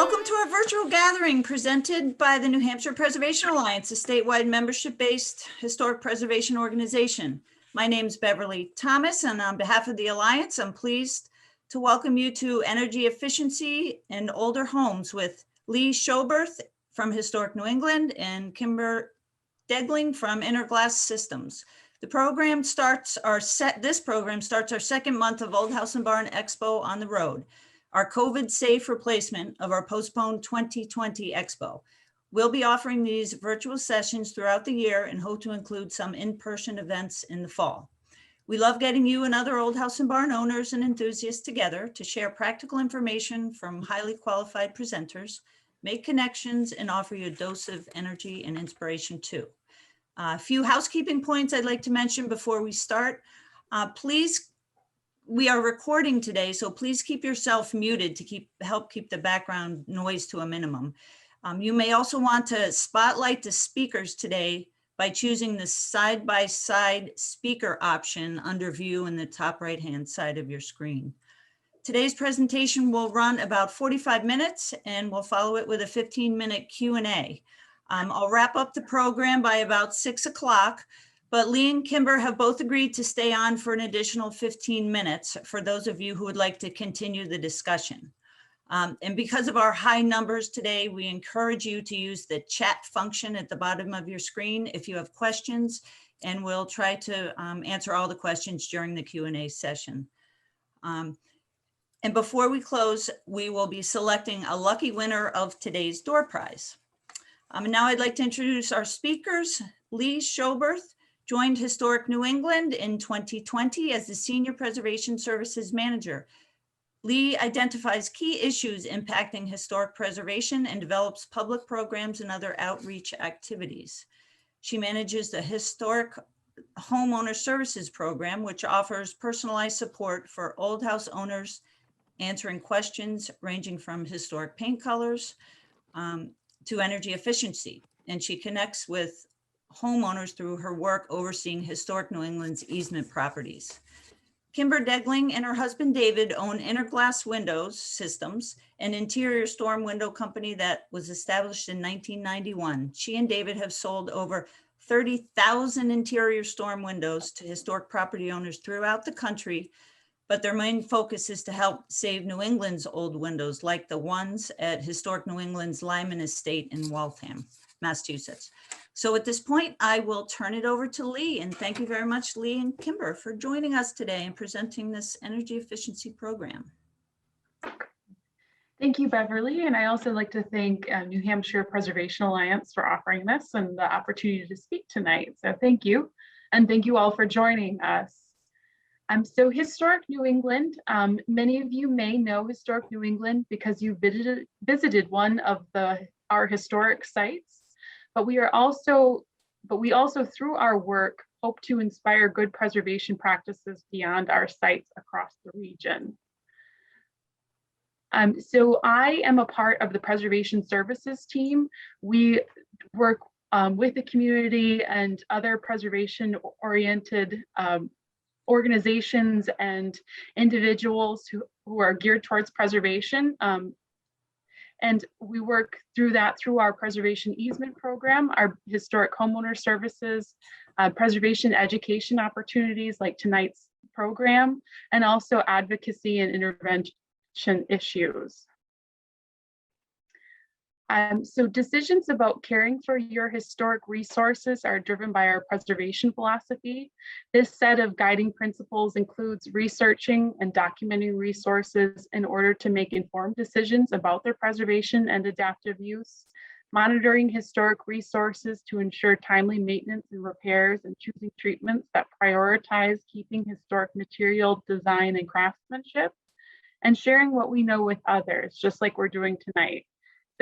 Welcome to our virtual gathering presented by the New Hampshire Preservation Alliance, a statewide membership-based historic preservation organization. My name is Beverly Thomas, and on behalf of the Alliance, I'm pleased to welcome you to Energy Efficiency in Older Homes with Leigh Schoberth from Historic New England and Kimber Degling from Innerglass Systems. This program starts our second month of Old House and Barn Expo on the road, our COVID-safe replacement of our postponed 2020 Expo. We'll be offering these virtual sessions throughout the year and hope to include some in-person events in the fall. We love getting you and other Old House and Barn owners and enthusiasts together to share practical information from highly qualified presenters, make connections, and offer you a dose of energy and inspiration too. A few housekeeping points I'd like to mention before we start. We are recording today, so please keep yourself muted to help keep the background noise to a minimum. You may also want to spotlight the speakers today by choosing the side-by-side speaker option under view in the top right-hand side of your screen. Today's presentation will run about 45 minutes and we'll follow it with a 15-minute Q&A. I'll wrap up the program by about 6 o'clock. But Leigh and Kimber have both agreed to stay on for an additional 15 minutes for those of you who would like to continue the discussion. And because of our high numbers today, we encourage you to use the chat function at the bottom of your screen if you have questions, and we'll try to answer all the questions during the Q&A session. And before we close, we will be selecting a lucky winner of today's door prize. And now I'd like to introduce our speakers. Leigh Schoberth joined Historic New England in 2020 as the Senior Preservation Services Manager. Leigh identifies key issues impacting historic preservation and develops public programs and other outreach activities. She manages the Historic Homeowner Services Program, which offers personalized support for old house owners, answering questions ranging from historic paint colors to energy efficiency. And she connects with homeowners through her work overseeing Historic New England's easement properties. Kimber Degling and her husband David own Innerglass Windows Systems, an interior storm window company that was established in 1991. She and David have sold over 30,000 interior storm windows to historic property owners throughout the country, but their main focus is to help save New England's old windows, like the ones at Historic New England's Lyman Estate in Waltham, Massachusetts. So at this point, I will turn it over to Leigh, and thank you very much, Leigh and Kimber, for joining us today and presenting this energy efficiency program. Thank you, Beverly. And I also like to thank New Hampshire Preservation Alliance for offering this and the opportunity to speak tonight. So thank you. And thank you all for joining us. So Historic New England, many of you may know Historic New England because you visited one of our historic sites. But we also through our work hope to inspire good preservation practices beyond our sites across the region. So I am a part of the preservation services team. We work with the community and other preservation oriented organizations and individuals who are geared towards preservation. And we work through our preservation easement program, our historic homeowner services, preservation education opportunities like tonight's program, and also advocacy and intervention issues. So decisions about caring for your historic resources are driven by our preservation philosophy. This set of guiding principles includes researching and documenting resources in order to make informed decisions about their preservation and adaptive use, monitoring historic resources to ensure timely maintenance and repairs, and choosing treatments that prioritize keeping historic material design and craftsmanship, and sharing what we know with others, just like we're doing tonight.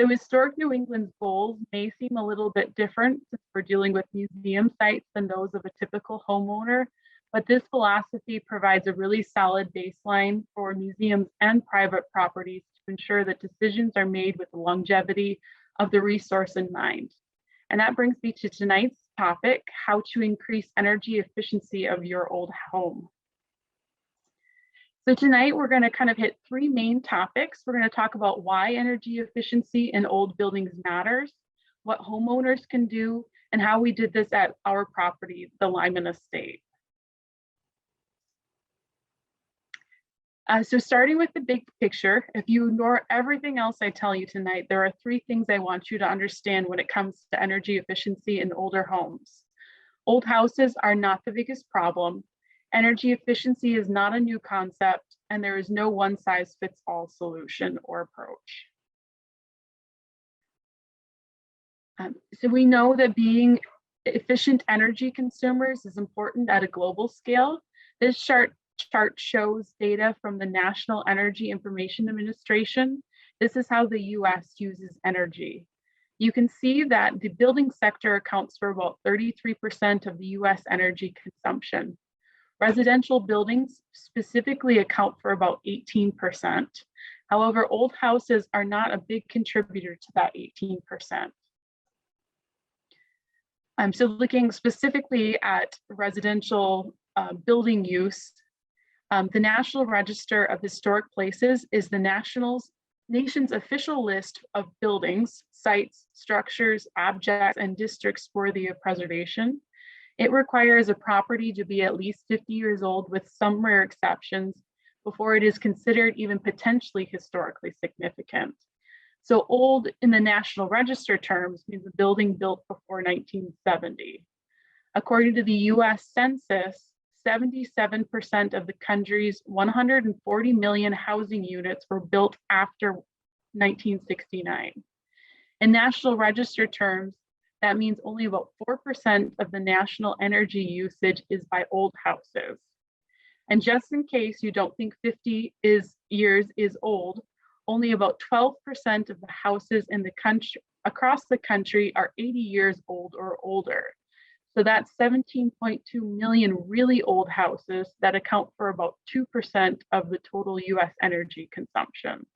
So Historic New England's goals may seem a little bit different since we're dealing with museum sites than those of a typical homeowner, but this philosophy provides a really solid baseline for museums and private properties to ensure that decisions are made with the longevity of the resource in mind. And that brings me to tonight's topic, how to increase energy efficiency of your old home. So tonight we're going to kind of hit three main topics. We're going to talk about why energy efficiency in old buildings matters, what homeowners can do, and how we did this at our property, the Lyman Estate. So starting with the big picture, if you ignore everything else I tell you tonight, there are three things I want you to understand when it comes to energy efficiency in older homes. Old houses are not the biggest problem. Energy efficiency is not a new concept, and there is no one-size-fits-all solution or approach. So we know that being efficient energy consumers is important at a global scale. This chart shows data from the National Energy Information Administration. This is how the US uses energy. You can see that the building sector accounts for about 33% of the US energy consumption. Residential buildings specifically account for about 18%. However, old houses are not a big contributor to that 18%. So looking specifically at residential building use, the National Register of Historic Places is the nation's official list of buildings, sites, structures, objects, and districts worthy of preservation. It requires a property to be at least 50 years old, with some rare exceptions, before it is considered even potentially historically significant. So old in the National Register terms means a building built before 1970. According to the US Census, 77% of the country's 140 million housing units were built after 1969. In National Register terms, that means only about 4% of the national energy usage is by old houses. And just in case you don't think 50 years is old, only about 12% of the houses in the country across the country are 80 years old or older. So that's 17.2 million really old houses that account for about 2% of the total US energy consumption.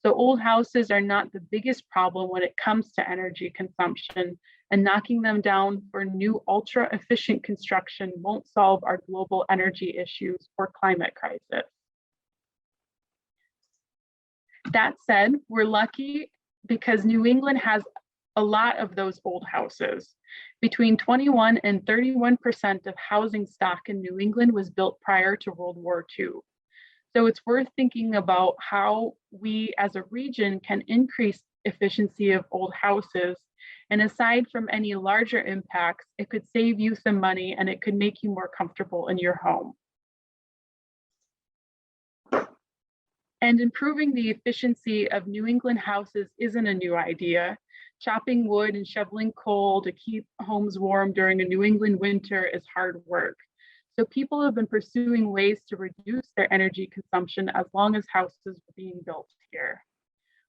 So old houses are not the biggest problem when it comes to energy consumption, and knocking them down for new ultra efficient construction won't solve our global energy issues or climate crisis. That said, we're lucky because New England has a lot of those old houses. Between 21 and 31% of housing stock in New England was built prior to World War II. So it's worth thinking about how we as a region can increase efficiency of old houses. And aside from any larger impacts, it could save you some money and it could make you more comfortable in your home. And improving the efficiency of New England houses isn't a new idea. Chopping wood and shoveling coal to keep homes warm during a New England winter is hard work. So people have been pursuing ways to reduce their energy consumption as long as houses were being built here.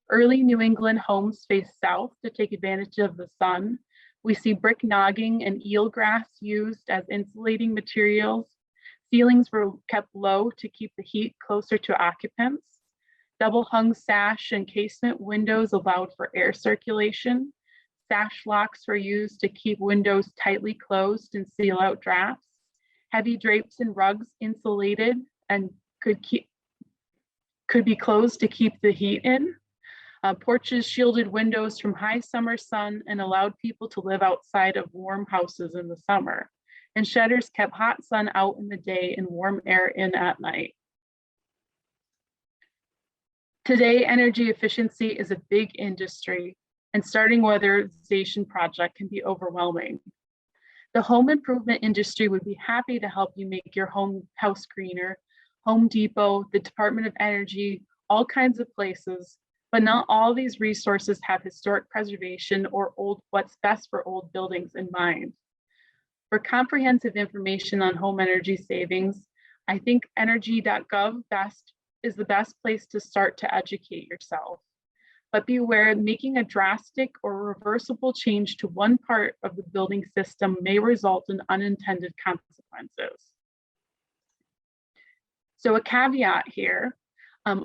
Early New England homes faced south to take advantage of the sun. We see brick nogging and eelgrass used as insulating materials. Ceilings were kept low to keep the heat closer to occupants. Double hung sash and casement windows allowed for air circulation. Sash locks were used to keep windows tightly closed and seal out drafts. Heavy drapes and rugs insulated and could be closed to keep the heat in. Porches shielded windows from high summer sun and allowed people to live outside of warm houses in the summer. And shutters kept hot sun out in the day and warm air in at night. Today, energy efficiency is a big industry, and starting a weatherization project can be overwhelming. The home improvement industry would be happy to help you make your house greener. Home Depot, the Department of Energy, all kinds of places, but not all these resources have historic preservation or what's best for old buildings in mind. For comprehensive information on home energy savings, I think energy.gov is the best place to start to educate yourself. But be aware, making a drastic or reversible change to one part of the building system may result in unintended consequences. So a caveat here,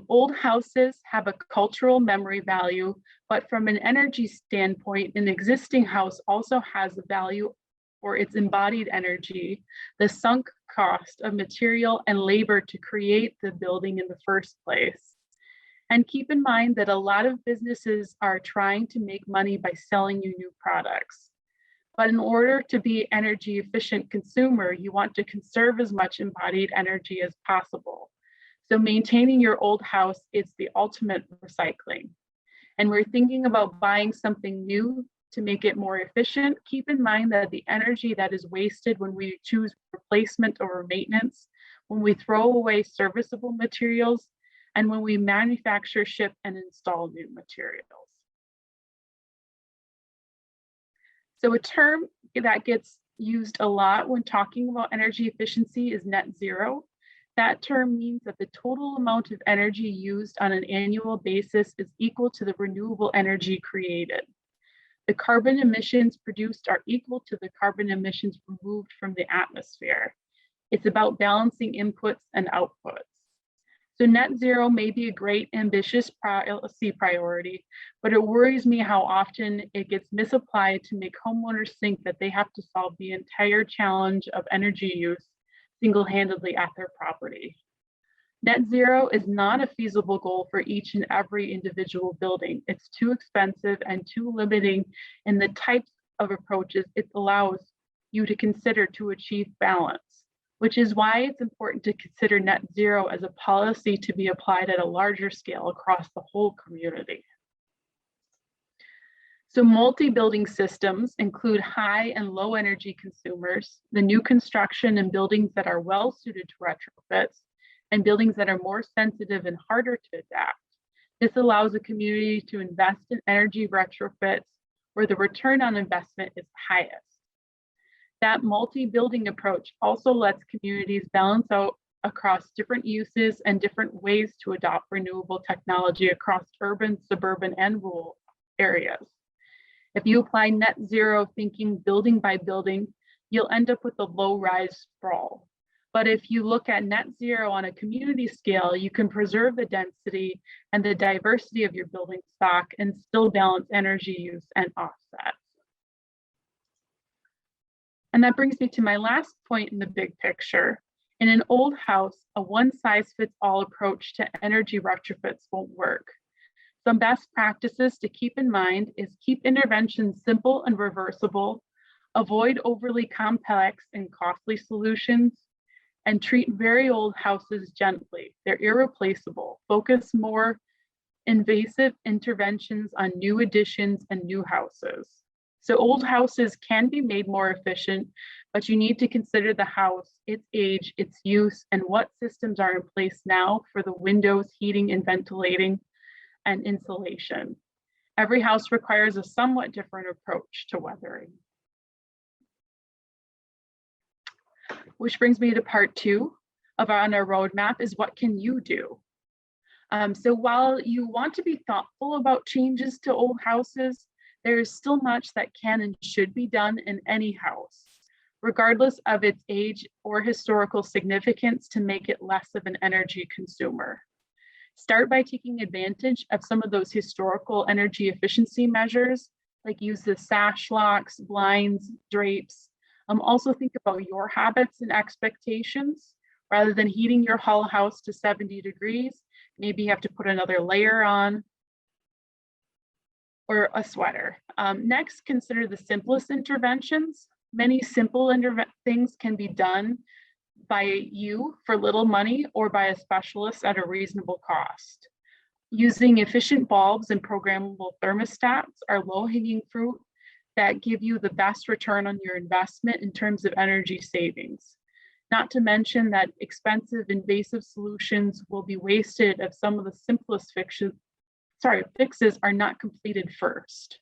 old houses have a cultural memory value, but from an energy standpoint, an existing house also has a value for its embodied energy. The sunk cost of material and labor to create the building in the first place. And keep in mind that a lot of businesses are trying to make money by selling you new products. But in order to be energy efficient consumer, you want to conserve as much embodied energy as possible. So maintaining your old house is the ultimate recycling. And we're thinking about buying something new to make it more efficient. Keep in mind that the energy that is wasted when we choose replacement over maintenance, when we throw away serviceable materials, and when we manufacture, ship, and install new materials. So a term that gets used a lot when talking about energy efficiency is net zero. That term means that the total amount of energy used on an annual basis is equal to the renewable energy created. The carbon emissions produced are equal to the carbon emissions removed from the atmosphere. It's about balancing inputs and outputs. So net zero may be a great ambitious policy priority, but it worries me how often it gets misapplied to make homeowners think that they have to solve the entire challenge of energy use single-handedly at their property. Net zero is not a feasible goal for each and every individual building. It's too expensive and too limiting in the types of approaches it allows you to consider to achieve balance, which is why it's important to consider net zero as a policy to be applied at a larger scale across the whole community. So multi-building systems include high and low energy consumers, the new construction and buildings that are well suited to retrofits, and buildings that are more sensitive and harder to adapt. This allows a community to invest in energy retrofits where the return on investment is highest. That multi-building approach also lets communities balance out across different uses and different ways to adopt renewable technology across urban, suburban, and rural areas. If you apply net zero thinking building by building, you'll end up with a low-rise sprawl. But if you look at net zero on a community scale, you can preserve the density and the diversity of your building stock and still balance energy use and offsets. And that brings me to my last point in the big picture. In an old house, a one-size-fits-all approach to energy retrofits won't work. Some best practices to keep in mind is keep interventions simple and reversible, avoid overly complex and costly solutions, and treat very old houses gently. They're irreplaceable. Focus more invasive interventions on new additions and new houses. So old houses can be made more efficient, but you need to consider the house, its age, its use, and what systems are in place now for the windows, heating, and ventilating, and insulation. Every house requires a somewhat different approach to weathering. Which brings me to part 2 of our roadmap is what can you do? So while you want to be thoughtful about changes to old houses, there is still much that can and should be done in any house, regardless of its age or historical significance, to make it less of an energy consumer. Start by taking advantage of some of those historical energy efficiency measures, like use the sash locks, blinds, drapes. Also think about your habits and expectations. Rather than heating your whole house to 70 degrees, maybe you have to put another layer on or a sweater. Next, consider the simplest interventions. Many simple things can be done by you for little money or by a specialist at a reasonable cost. Using efficient bulbs and programmable thermostats are low-hanging fruit that give you the best return on your investment in terms of energy savings. Not to mention that expensive invasive solutions will be wasted if some of the simplest fixes are not completed first.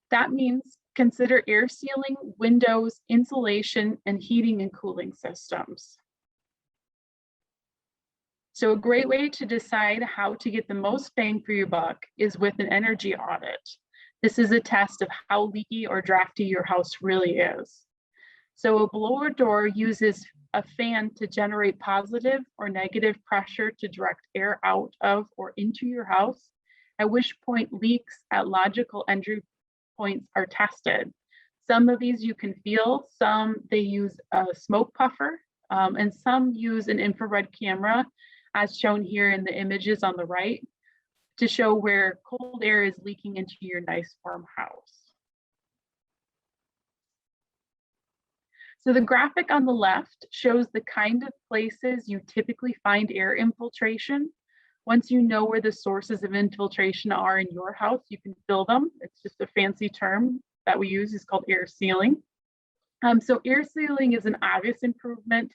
That means consider air sealing, windows, insulation, and heating and cooling systems. So a great way to decide how to get the most bang for your buck is with an energy audit. This is a test of how leaky or drafty your house really is. So a blower door uses a fan to generate positive or negative pressure to direct air out of or into your house, at which point leaks at logical entry points are tested. Some of these you can feel, some they use a smoke puffer, and some use an infrared camera, as shown here in the images on the right, to show where cold air is leaking into your nice warm house. So the graphic on the left shows the kind of places you typically find air infiltration. Once you know where the sources of infiltration are in your house, you can fill them. It's just a fancy term that we use, is called air sealing. So air sealing is an obvious improvement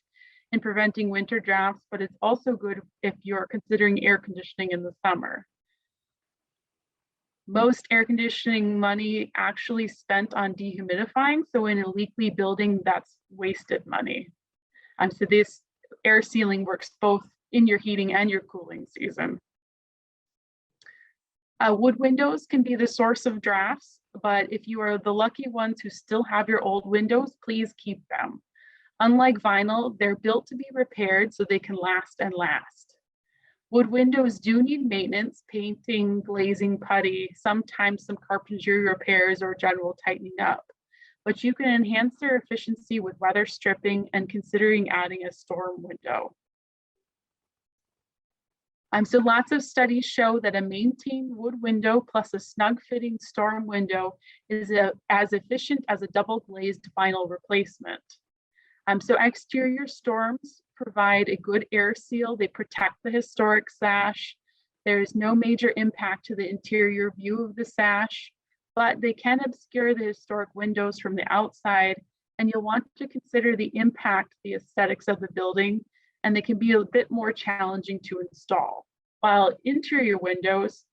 in preventing winter drafts, but it's also good if you're considering air conditioning in the summer. Most air conditioning money actually spent on dehumidifying. So in a leaky building, that's wasted money. So this air sealing works both in your heating and your cooling season. Wood windows can be the source of drafts, but if you are the lucky ones who still have your old windows, please keep them. Unlike vinyl, they're built to be repaired so they can last and last. Wood windows do need maintenance, painting, glazing, putty, sometimes some carpentry repairs or general tightening up. But you can enhance their efficiency with weather stripping and considering adding a storm window. So lots of studies show that a maintained wood window plus a snug fitting storm window is as efficient as a double glazed vinyl replacement. So exterior storms provide a good air seal. They protect the historic sash. There is no major impact to the interior view of the sash, but they can obscure the historic windows from the outside, and you'll want to consider the impact, the aesthetics of the building, and they can be a bit more challenging to install. While interior windows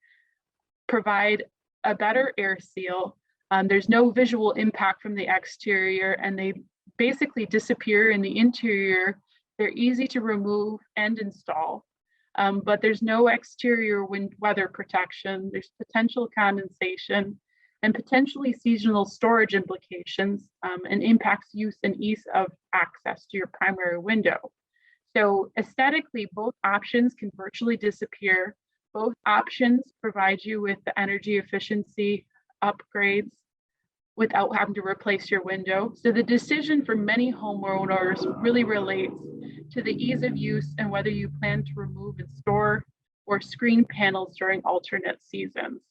provide a better air seal, there's no visual impact from the exterior, and they basically disappear in the interior. They're easy to remove and install, but there's no exterior weather protection. There's potential condensation and potentially seasonal storage implications, and impacts use and ease of access to your primary window. So aesthetically, both options can virtually disappear. Both options provide you with the energy efficiency upgrades without having to replace your window. So the decision for many homeowners really relates to the ease of use and whether you plan to remove and store or screen panels during alternate seasons.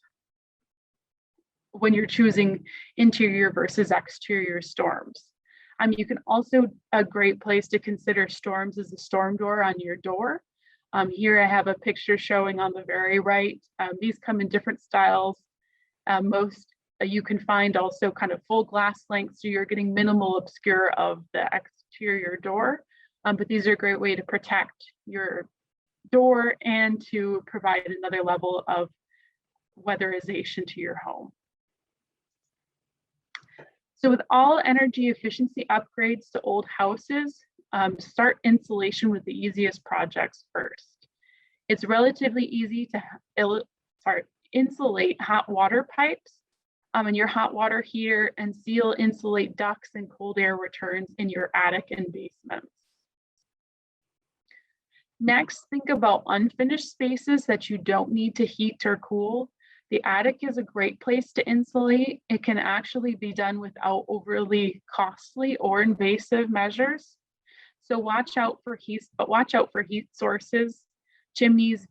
When you're choosing interior versus exterior storms. You can also, a great place to consider storms is the storm door on your door. Here I have a picture showing on the very right. These come in different styles. Most you can find also kind of full glass length, so you're getting minimal obscure of the exterior door. But these are a great way to protect your door and to provide another level of weatherization to your home. So with all energy efficiency upgrades to old houses, start insulation with the easiest projects first. It's relatively easy to insulate hot water pipes in your hot water heater and insulate ducts and cold air returns in your attic and basements. Next, think about unfinished spaces that you don't need to heat or cool. The attic is a great place to insulate. It can actually be done without overly costly or invasive measures. So watch out for heat sources, chimneys,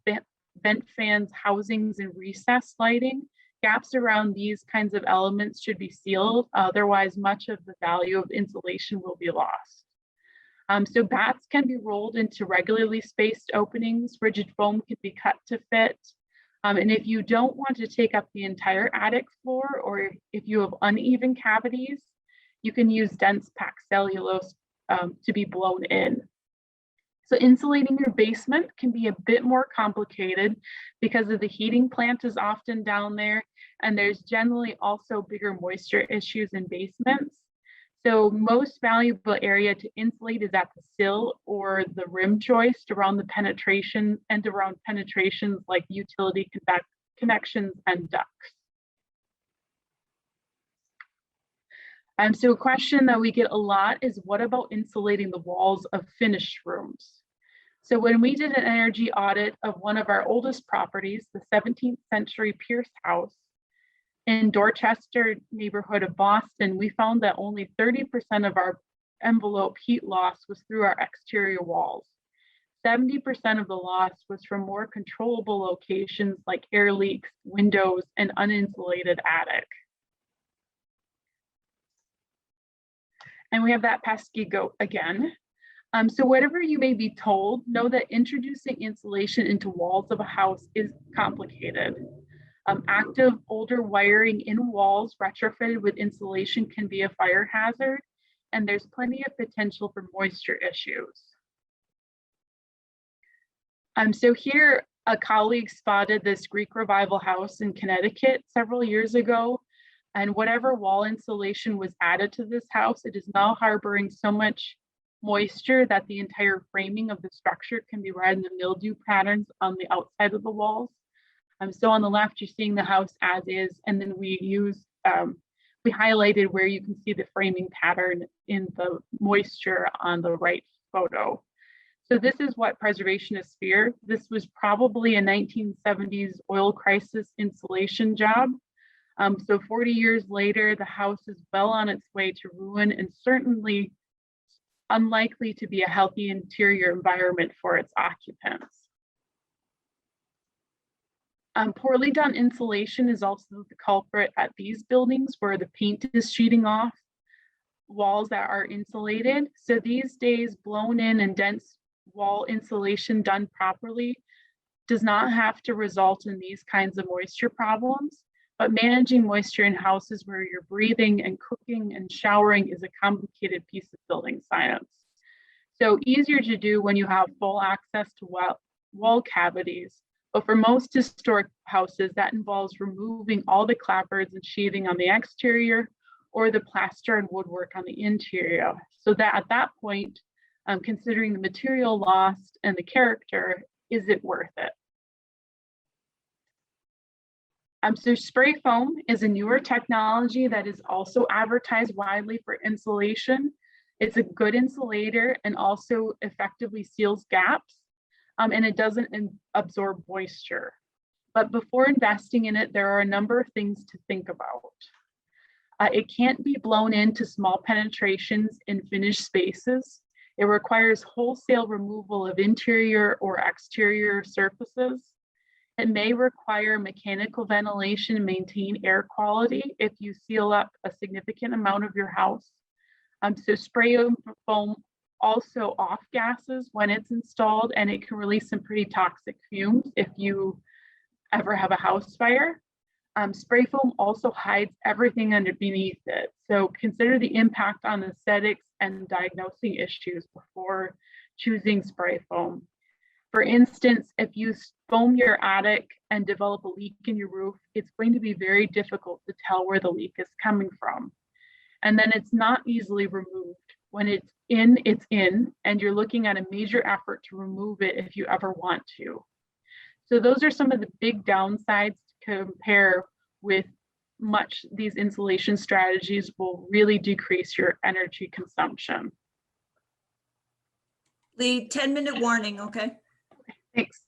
vent fans, housings, and recessed lighting. Gaps around these kinds of elements should be sealed. Otherwise, much of the value of insulation will be lost. So bats can be rolled into regularly spaced openings. Rigid foam can be cut to fit. And if you don't want to take up the entire attic floor, or if you have uneven cavities, you can use dense packed cellulose to be blown in. So insulating your basement can be a bit more complicated because of the heating plant is often down there, and there's generally also bigger moisture issues in basements. So most valuable area to insulate is at the sill or the rim joist around the penetration and around penetrations like utility connections and ducts. So a question that we get a lot is, what about insulating the walls of finished rooms? So when we did an energy audit of one of our oldest properties, the 17th century Pierce house, In Dorchester neighborhood of Boston, we found that only 30% of our envelope heat loss was through our exterior walls. 70% of the loss was from more controllable locations like air leaks, windows, and uninsulated attic. And we have that pesky goat again. So whatever you may be told, know that introducing insulation into walls of a house is complicated. Active older wiring in walls retrofitted with insulation can be a fire hazard, and there's plenty of potential for moisture issues. So here, a colleague spotted this Greek Revival house in Connecticut several years ago, and whatever wall insulation was added to this house, it is now harboring so much moisture that the entire framing of the structure can be read in the mildew patterns on the outside of the walls. So on the left, you're seeing the house as is, and then we highlighted where you can see the framing pattern in the moisture on the right photo. So this is what preservationists fear. This was probably a 1970s oil crisis insulation job. So 40 years later, the house is well on its way to ruin and certainly unlikely to be a healthy interior environment for its occupants. Poorly done insulation is also the culprit at these buildings where the paint is sheeting off walls that are insulated. So these days, blown in and dense wall insulation done properly does not have to result in these kinds of moisture problems, but managing moisture in houses where you're breathing and cooking and showering is a complicated piece of building science. So easier to do when you have full access to wall cavities, but for most historic houses, that involves removing all the clapboards and sheathing on the exterior or the plaster and woodwork on the interior. So that at that point, considering the material lost and the character, is it worth it? So spray foam is a newer technology that is also advertised widely for insulation. It's a good insulator and also effectively seals gaps, and it doesn't absorb moisture. But before investing in it, there are a number of things to think about. It can't be blown into small penetrations in finished spaces. It requires wholesale removal of interior or exterior surfaces. It may require mechanical ventilation to maintain air quality if you seal up a significant amount of your house. So spray foam also off gases when it's installed, and it can release some pretty toxic fumes if you ever have a house fire. Spray foam also hides everything underneath it. So consider the impact on aesthetics and diagnosing issues before choosing spray foam. For instance, if you foam your attic and develop a leak in your roof, it's going to be very difficult to tell where the leak is coming from. And then it's not easily removed. When it's in, and you're looking at a major effort to remove it if you ever want to. So those are some of the big downsides to compare with much these insulation strategies will really decrease your energy consumption. Leigh, 10-minute warning, okay? Thanks.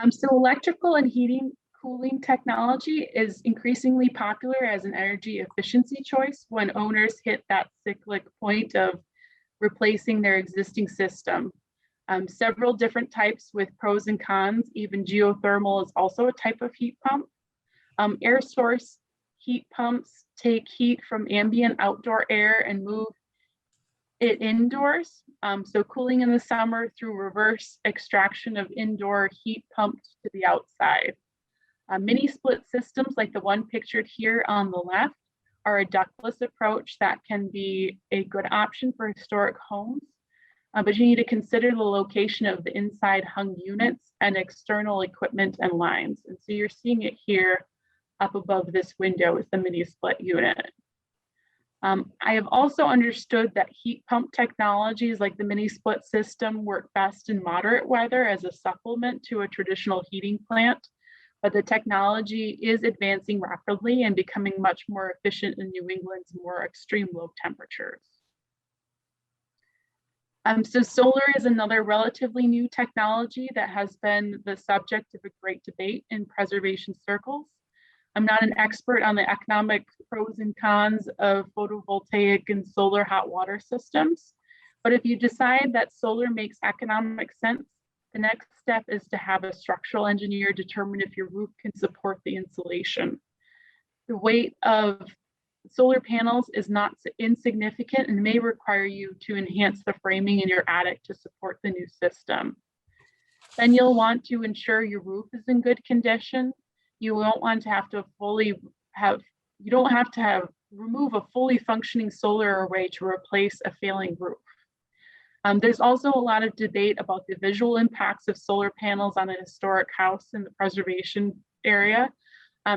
So electrical and heating cooling technology is increasingly popular as an energy efficiency choice when owners hit that cyclic point of replacing their existing system. Several different types with pros and cons. Even geothermal is also a type of heat pump. Air source heat pumps take heat from ambient outdoor air and move it indoors. So cooling in the summer through reverse extraction of indoor heat pumped to the outside. Mini split systems like the one pictured here on the left are a ductless approach that can be a good option for historic homes. But you need to consider the location of the inside hung units and external equipment and lines. And so you're seeing it here up above this window is the mini split unit. I have also understood that heat pump technologies like the mini split system work best in moderate weather as a supplement to a traditional heating plant, but the technology is advancing rapidly and becoming much more efficient in New England's more extreme low temperatures. So solar is another relatively new technology that has been the subject of a great debate in preservation circles. I'm not an expert on the economic pros and cons of photovoltaic and solar hot water systems, but if you decide that solar makes economic sense, the next step is to have a structural engineer determine if your roof can support the insulation. The weight of solar panels is not insignificant and may require you to enhance the framing in your attic to support the new system. Then you'll want to ensure your roof is in good condition. You won't want to have to remove a fully functioning solar array to replace a failing roof. There's also a lot of debate about the visual impacts of solar panels on a historic house in the preservation area.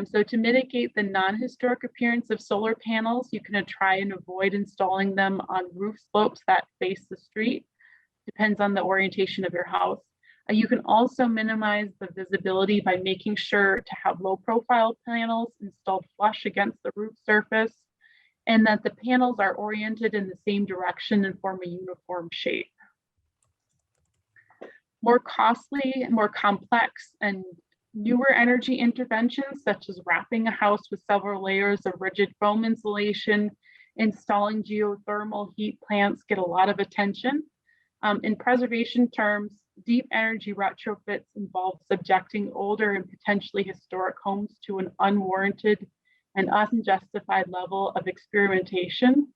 So to mitigate the non-historic appearance of solar panels, you can try and avoid installing them on roof slopes that face the street. Depends on the orientation of your house. You can also minimize the visibility by making sure to have low profile panels installed flush against the roof surface, and that the panels are oriented in the same direction and form a uniform shape. More costly, more complex, and newer energy interventions, such as wrapping a house with several layers of rigid foam insulation, installing geothermal heat plants, get a lot of attention. In preservation terms, deep energy retrofits involve subjecting older and potentially historic homes to an unwarranted and unjustified level of experimentation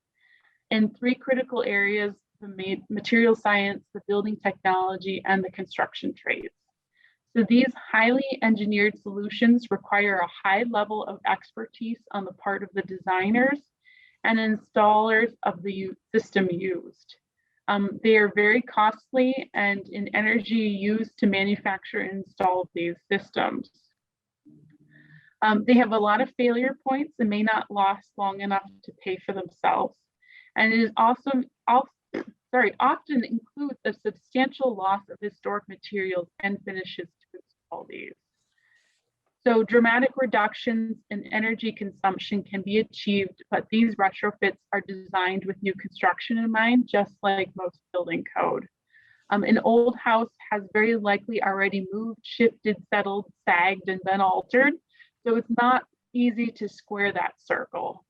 in three critical areas: the material science, the building technology, and the construction trades. So these highly engineered solutions require a high level of expertise on the part of the designers and installers of the system used. They are very costly and in energy used to manufacture and install these systems. They have a lot of failure points and may not last long enough to pay for themselves. And it is often includes a substantial loss of historic materials and finishes to install these. So dramatic reductions in energy consumption can be achieved, but these retrofits are designed with new construction in mind, just like most building code. An old house has very likely already moved, shifted, settled, sagged, and been altered. So it's not easy to square that circle.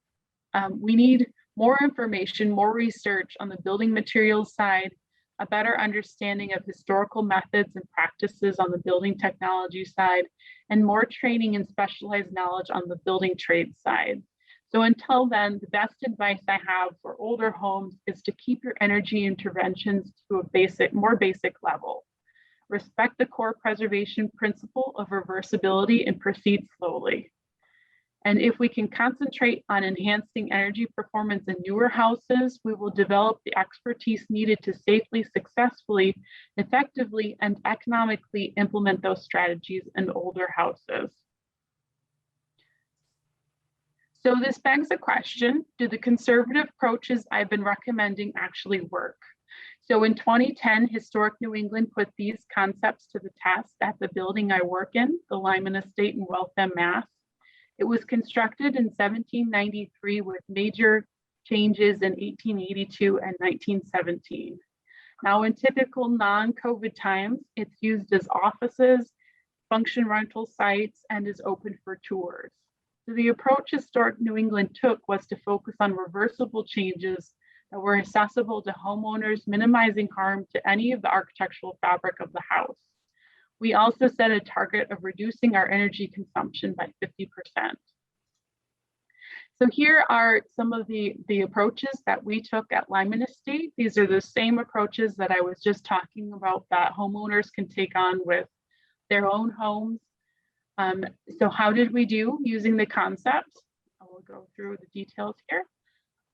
We need more information, more research on the building materials side, a better understanding of historical methods and practices on the building technology side, and more training and specialized knowledge on the building trade side. So until then, the best advice I have for older homes is to keep your energy interventions to a more basic level. Respect the core preservation principle of reversibility and proceed slowly. And if we can concentrate on enhancing energy performance in newer houses, we will develop the expertise needed to safely, successfully, effectively, and economically implement those strategies in older houses. So this begs the question, do the conservative approaches I've been recommending actually work? So in 2010, Historic New England put these concepts to the test at the building I work in, the Lyman Estate in Waltham, Mass. It was constructed in 1793 with major changes in 1882 and 1917. Now in typical non-COVID times, it's used as offices, function rental sites, and is open for tours. So the approach Historic New England took was to focus on reversible changes that were accessible to homeowners, minimizing harm to any of the architectural fabric of the house. We also set a target of reducing our energy consumption by 50%. So here are some of the approaches that we took at Lyman Estate. These are the same approaches that I was just talking about that homeowners can take on with their own homes. So how did we do using the concept? I will go through the details here.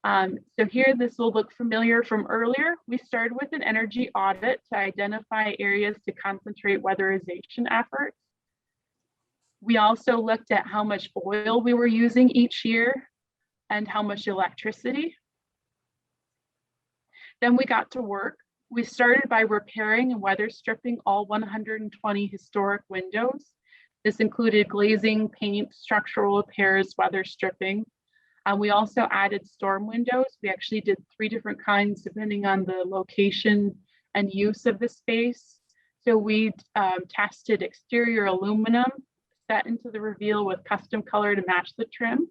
So here, this will look familiar from earlier. We started with an energy audit to identify areas to concentrate weatherization efforts. We also looked at how much oil we were using each year and how much electricity. Then we got to work. We started by repairing and weather stripping all 120 historic windows. This included glazing, paint, structural repairs, weather stripping. We also added storm windows. We actually did 3 different kinds depending on the location and use of the space. So we tested exterior aluminum set into the reveal with custom color to match the trim.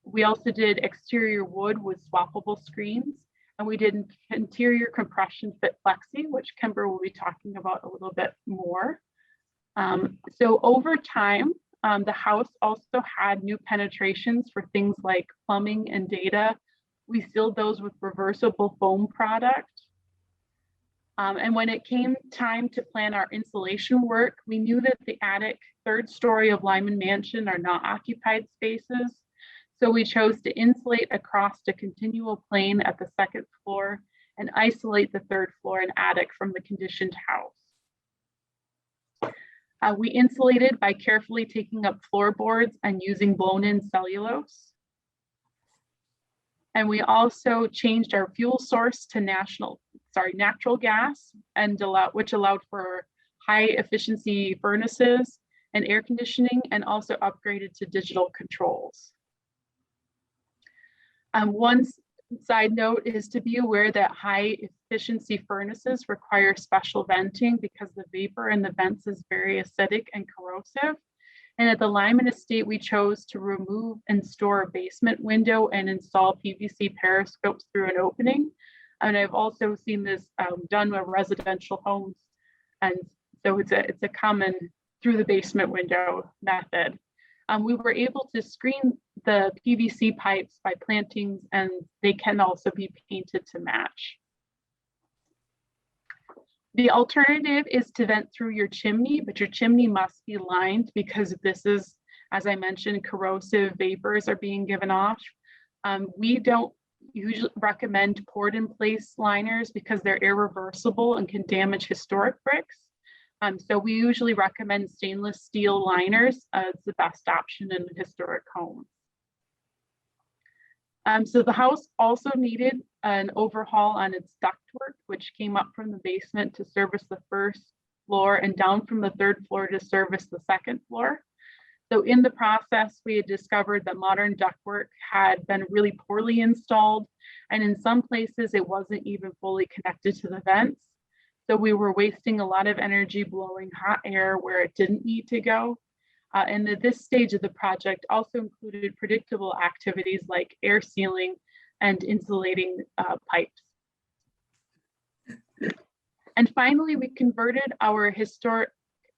We also did exterior wood with swappable screens, and we did interior compression fit flexi, which Kimber will be talking about a little bit more. So over time, the house also had new penetrations for things like plumbing and data. We sealed those with reversible foam product. And when it came time to plan our insulation work, we knew that the attic 3rd story of Lyman Mansion are not occupied spaces. So we chose to insulate across a continual plane at the 2nd floor and isolate the 3rd floor and attic from the conditioned house. We insulated by carefully taking up floorboards and using blown-in cellulose. And we also changed our fuel source to natural gas, and which allowed for high efficiency furnaces and air conditioning, and also upgraded to digital controls. One side note is to be aware that high efficiency furnaces require special venting because the vapor in the vents is very acidic and corrosive. And at the Lyman Estate, we chose to remove and store a basement window and install PVC periscopes through an opening. And I've also seen this done with residential homes. And so it's a common through the basement window method. We were able to screen the PVC pipes by plantings, and they can also be painted to match. The alternative is to vent through your chimney, but your chimney must be lined because this is, as I mentioned, corrosive vapors are being given off. We don't usually recommend poured in place liners because they're irreversible and can damage historic bricks. So we usually recommend stainless steel liners as the best option in historic homes. So the house also needed an overhaul on its ductwork, which came up from the basement to service the 1st floor and down from the 3rd floor to service the 2nd floor. So in the process, we had discovered that modern ductwork had been really poorly installed, and in some places it wasn't even fully connected to the vents. So we were wasting a lot of energy blowing hot air where it didn't need to go. And at this stage of the project also included predictable activities like air sealing and insulating pipes. And finally, we converted our historic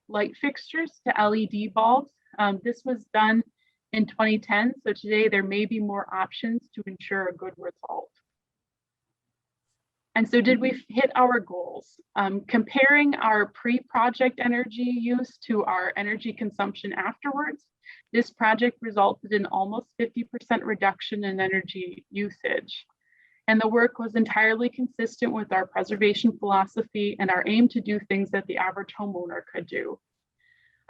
light fixtures to LED bulbs. This was done in 2010, so today there may be more options to ensure a good result. And so did we hit our goals? Comparing our pre-project energy use to our energy consumption afterwards, this project resulted in almost 50% reduction in energy usage. And the work was entirely consistent with our preservation philosophy and our aim to do things that the average homeowner could do.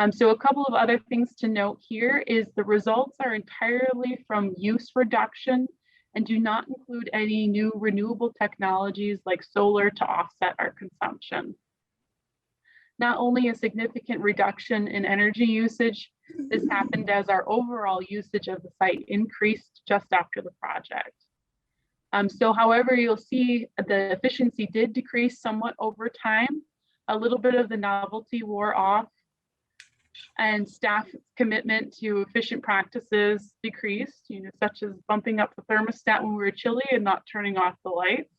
So a couple of other things to note here is the results are entirely from use reduction and do not include any new renewable technologies like solar to offset our consumption. Not only a significant reduction in energy usage, this happened as our overall usage of the site increased just after the project. So however, you'll see the efficiency did decrease somewhat over time. A little bit of the novelty wore off, and staff commitment to efficient practices decreased, such as bumping up the thermostat when we were chilly and not turning off the lights.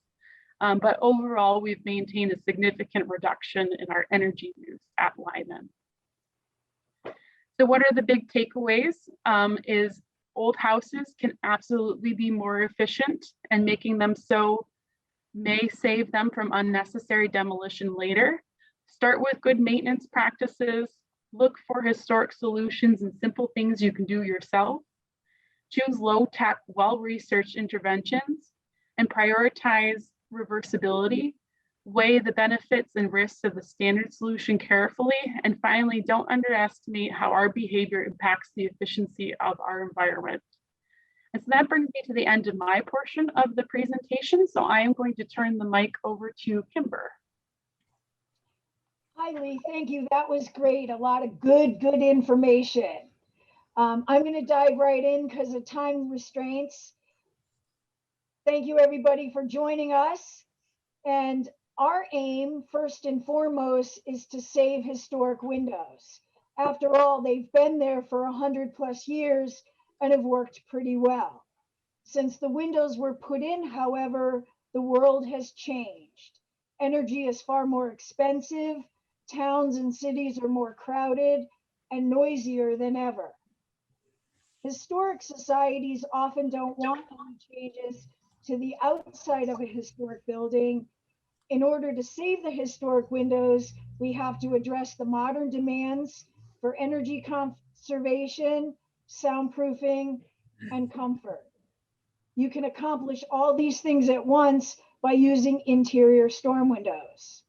But overall, we've maintained a significant reduction in our energy use at Lyman. So what are the big takeaways? Is old houses can absolutely be more efficient, and making them so may save them from unnecessary demolition later. Start with good maintenance practices. Look for historic solutions and simple things you can do yourself. Choose low-tech, well-researched interventions, and prioritize reversibility. Weigh the benefits and risks of the standard solution carefully. And finally, don't underestimate how our behavior impacts the efficiency of our environment. And so that brings me to the end of my portion of the presentation. So I am going to turn the mic over to Kimber. Hi, Leigh. Thank you. That was great. A lot of good information. I'm going to dive right in because of time restraints. Thank you, everybody, for joining us. And our aim, first and foremost, is to save historic windows. After all, they've been there for 100+ years and have worked pretty well. Since the windows were put in, however, the world has changed. Energy is far more expensive, towns and cities are more crowded and noisier than ever. Historic societies often don't want any changes to the outside of a historic building. In order to save the historic windows, we have to address the modern demands for energy conservation, soundproofing, and comfort. You can accomplish all these things at once by using interior storm windows.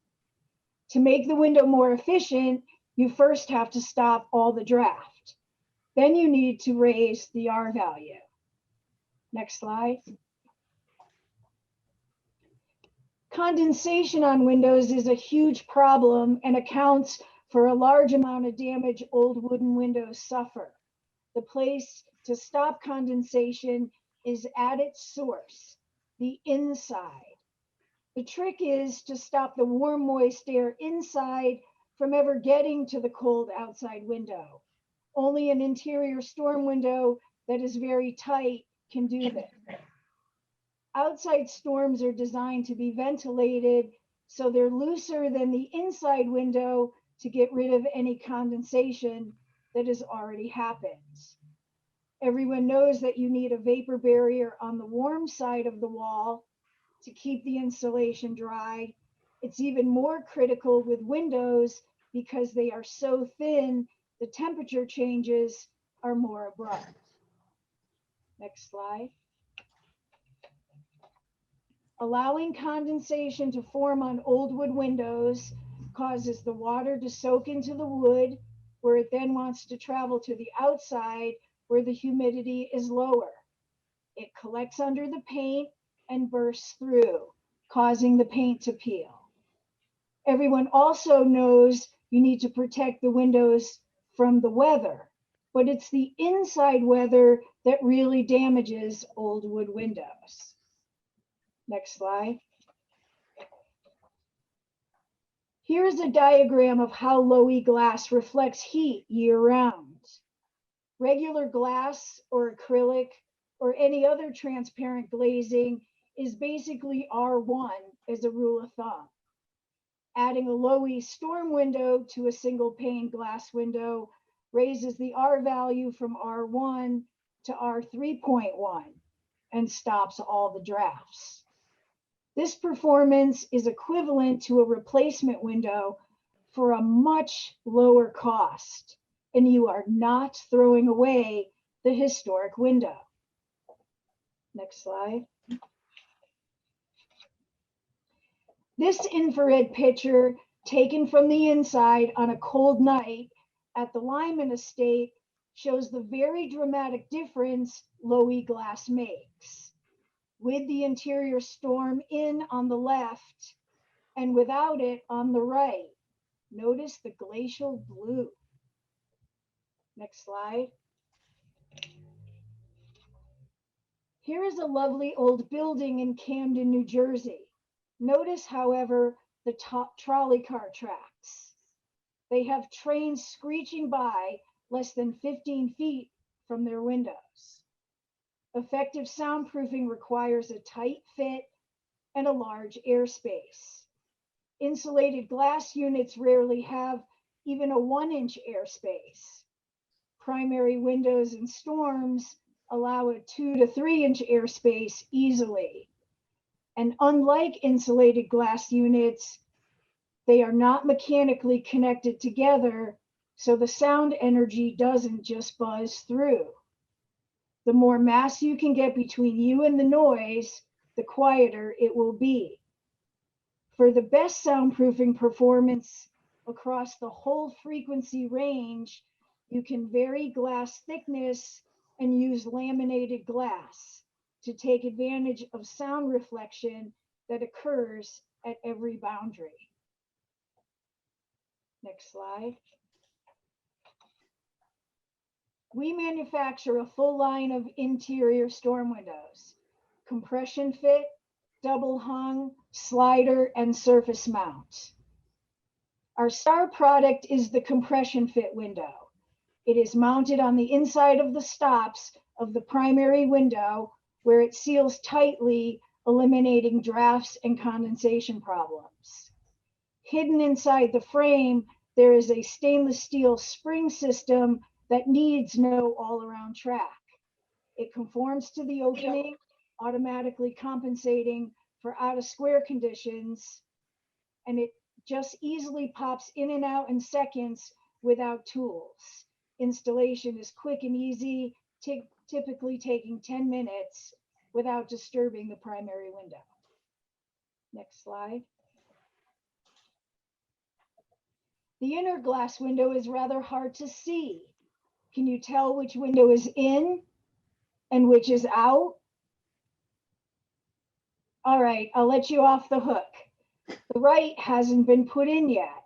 To make the window more efficient, you first have to stop all the draft. Then you need to raise the R value. Next slide. Condensation on windows is a huge problem and accounts for a large amount of damage old wooden windows suffer. The place to stop condensation is at its source, the inside. The trick is to stop the warm, moist air inside from ever getting to the cold outside window. Only an interior storm window that is very tight can do this. Outside storms are designed to be ventilated, so they're looser than the inside window to get rid of any condensation that has already happened. Everyone knows that you need a vapor barrier on the warm side of the wall to keep the insulation dry. It's even more critical with windows because they are so thin, the temperature changes are more abrupt. Next slide. Allowing condensation to form on old wood windows causes the water to soak into the wood, where it then wants to travel to the outside where the humidity is lower. It collects under the paint and bursts through, causing the paint to peel. Everyone also knows you need to protect the windows from the weather, but it's the inside weather that really damages old wood windows. Next slide. Here's a diagram of how Low-E glass reflects heat year-round. Regular glass or acrylic or any other transparent glazing is basically R1 as a rule of thumb. Adding a Low-E storm window to a single pane glass window raises the R value from R1 to R3.1 and stops all the drafts. This performance is equivalent to a replacement window for a much lower cost, and you are not throwing away the historic window. Next slide. This infrared picture taken from the inside on a cold night at the Lyman Estate shows the very dramatic difference Low-E glass makes, with the interior storm in on the left and without it on the right. Notice the glacial blue. Next slide. Here is a lovely old building in Camden, New Jersey. Notice, however, the top trolley car tracks. They have trains screeching by less than 15 feet from their windows. Effective soundproofing requires a tight fit and a large airspace. Insulated glass units rarely have even a 1-inch airspace. Primary windows in storms allow a 2 to 3-inch airspace easily. And unlike insulated glass units, they are not mechanically connected together, so the sound energy doesn't just buzz through. The more mass you can get between you and the noise, the quieter it will be. For the best soundproofing performance across the whole frequency range, you can vary glass thickness and use laminated glass to take advantage of sound reflection that occurs at every boundary. Next slide. We manufacture a full line of interior storm windows. compression fit, double hung, slider, and surface mount. Our star product is the compression fit window. It is mounted on the inside of the stops of the primary window where it seals tightly, eliminating drafts and condensation problems. Hidden inside the frame, there is a stainless steel spring system that needs no all-around track. It conforms to the opening, automatically compensating for out-of-square conditions, and it just easily pops in and out in seconds without tools. Installation is quick and easy, typically taking 10 minutes without disturbing the primary window. Next slide. The Innerglass window is rather hard to see. Can you tell which window is in and which is out? All right, I'll let you off the hook. The right hasn't been put in yet.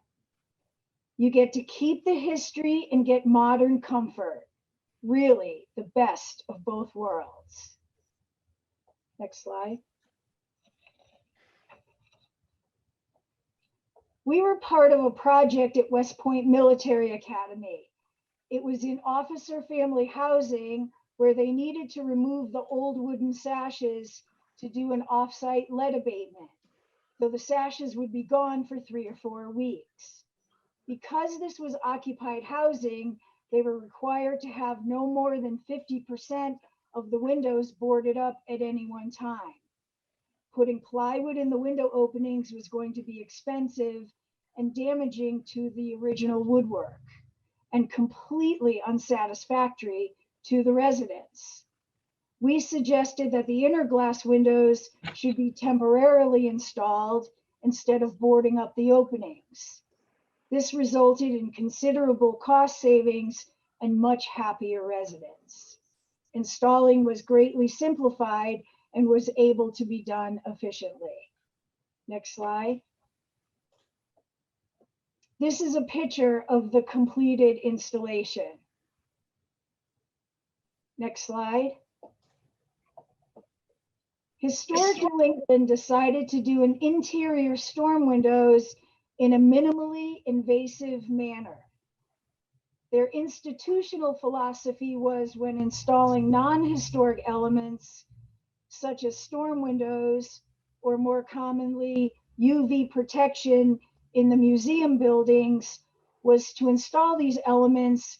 You get to keep the history and get modern comfort. Really, the best of both worlds. Next slide. We were part of a project at West Point Military Academy. It was in officer family housing where they needed to remove the old wooden sashes to do an offsite lead abatement. So the sashes would be gone for 3 or 4 weeks. Because this was occupied housing, they were required to have no more than 50% of the windows boarded up at any one time. Putting plywood in the window openings was going to be expensive and damaging to the original woodwork and completely unsatisfactory to the residents. We suggested that the Innerglass windows should be temporarily installed instead of boarding up the openings. This resulted in considerable cost savings and much happier residents. Installing was greatly simplified and was able to be done efficiently. Next slide. This is a picture of the completed installation. Next slide. Historic New England decided to do an interior storm windows in a minimally invasive manner. Their institutional philosophy was when installing non-historic elements, such as storm windows, or more commonly UV protection in the museum buildings, was to install these elements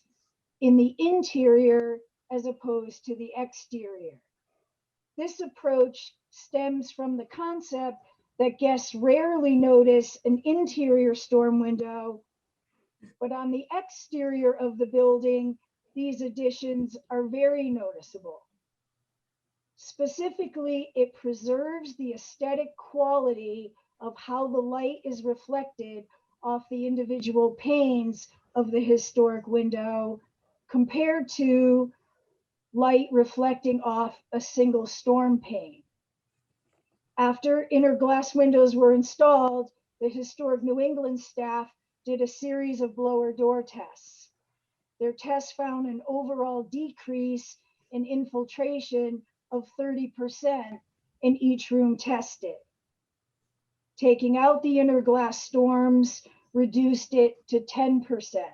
in the interior as opposed to the exterior. This approach stems from the concept that guests rarely notice an interior storm window, but on the exterior of the building, these additions are very noticeable. Specifically, it preserves the aesthetic quality of how the light is reflected off the individual panes of the historic window compared to light reflecting off a single storm pane. After Innerglass windows were installed, the Historic New England staff did a series of blower door tests. Their tests found an overall decrease in infiltration of 30% in each room tested. Taking out the Innerglass storms reduced it to 10%.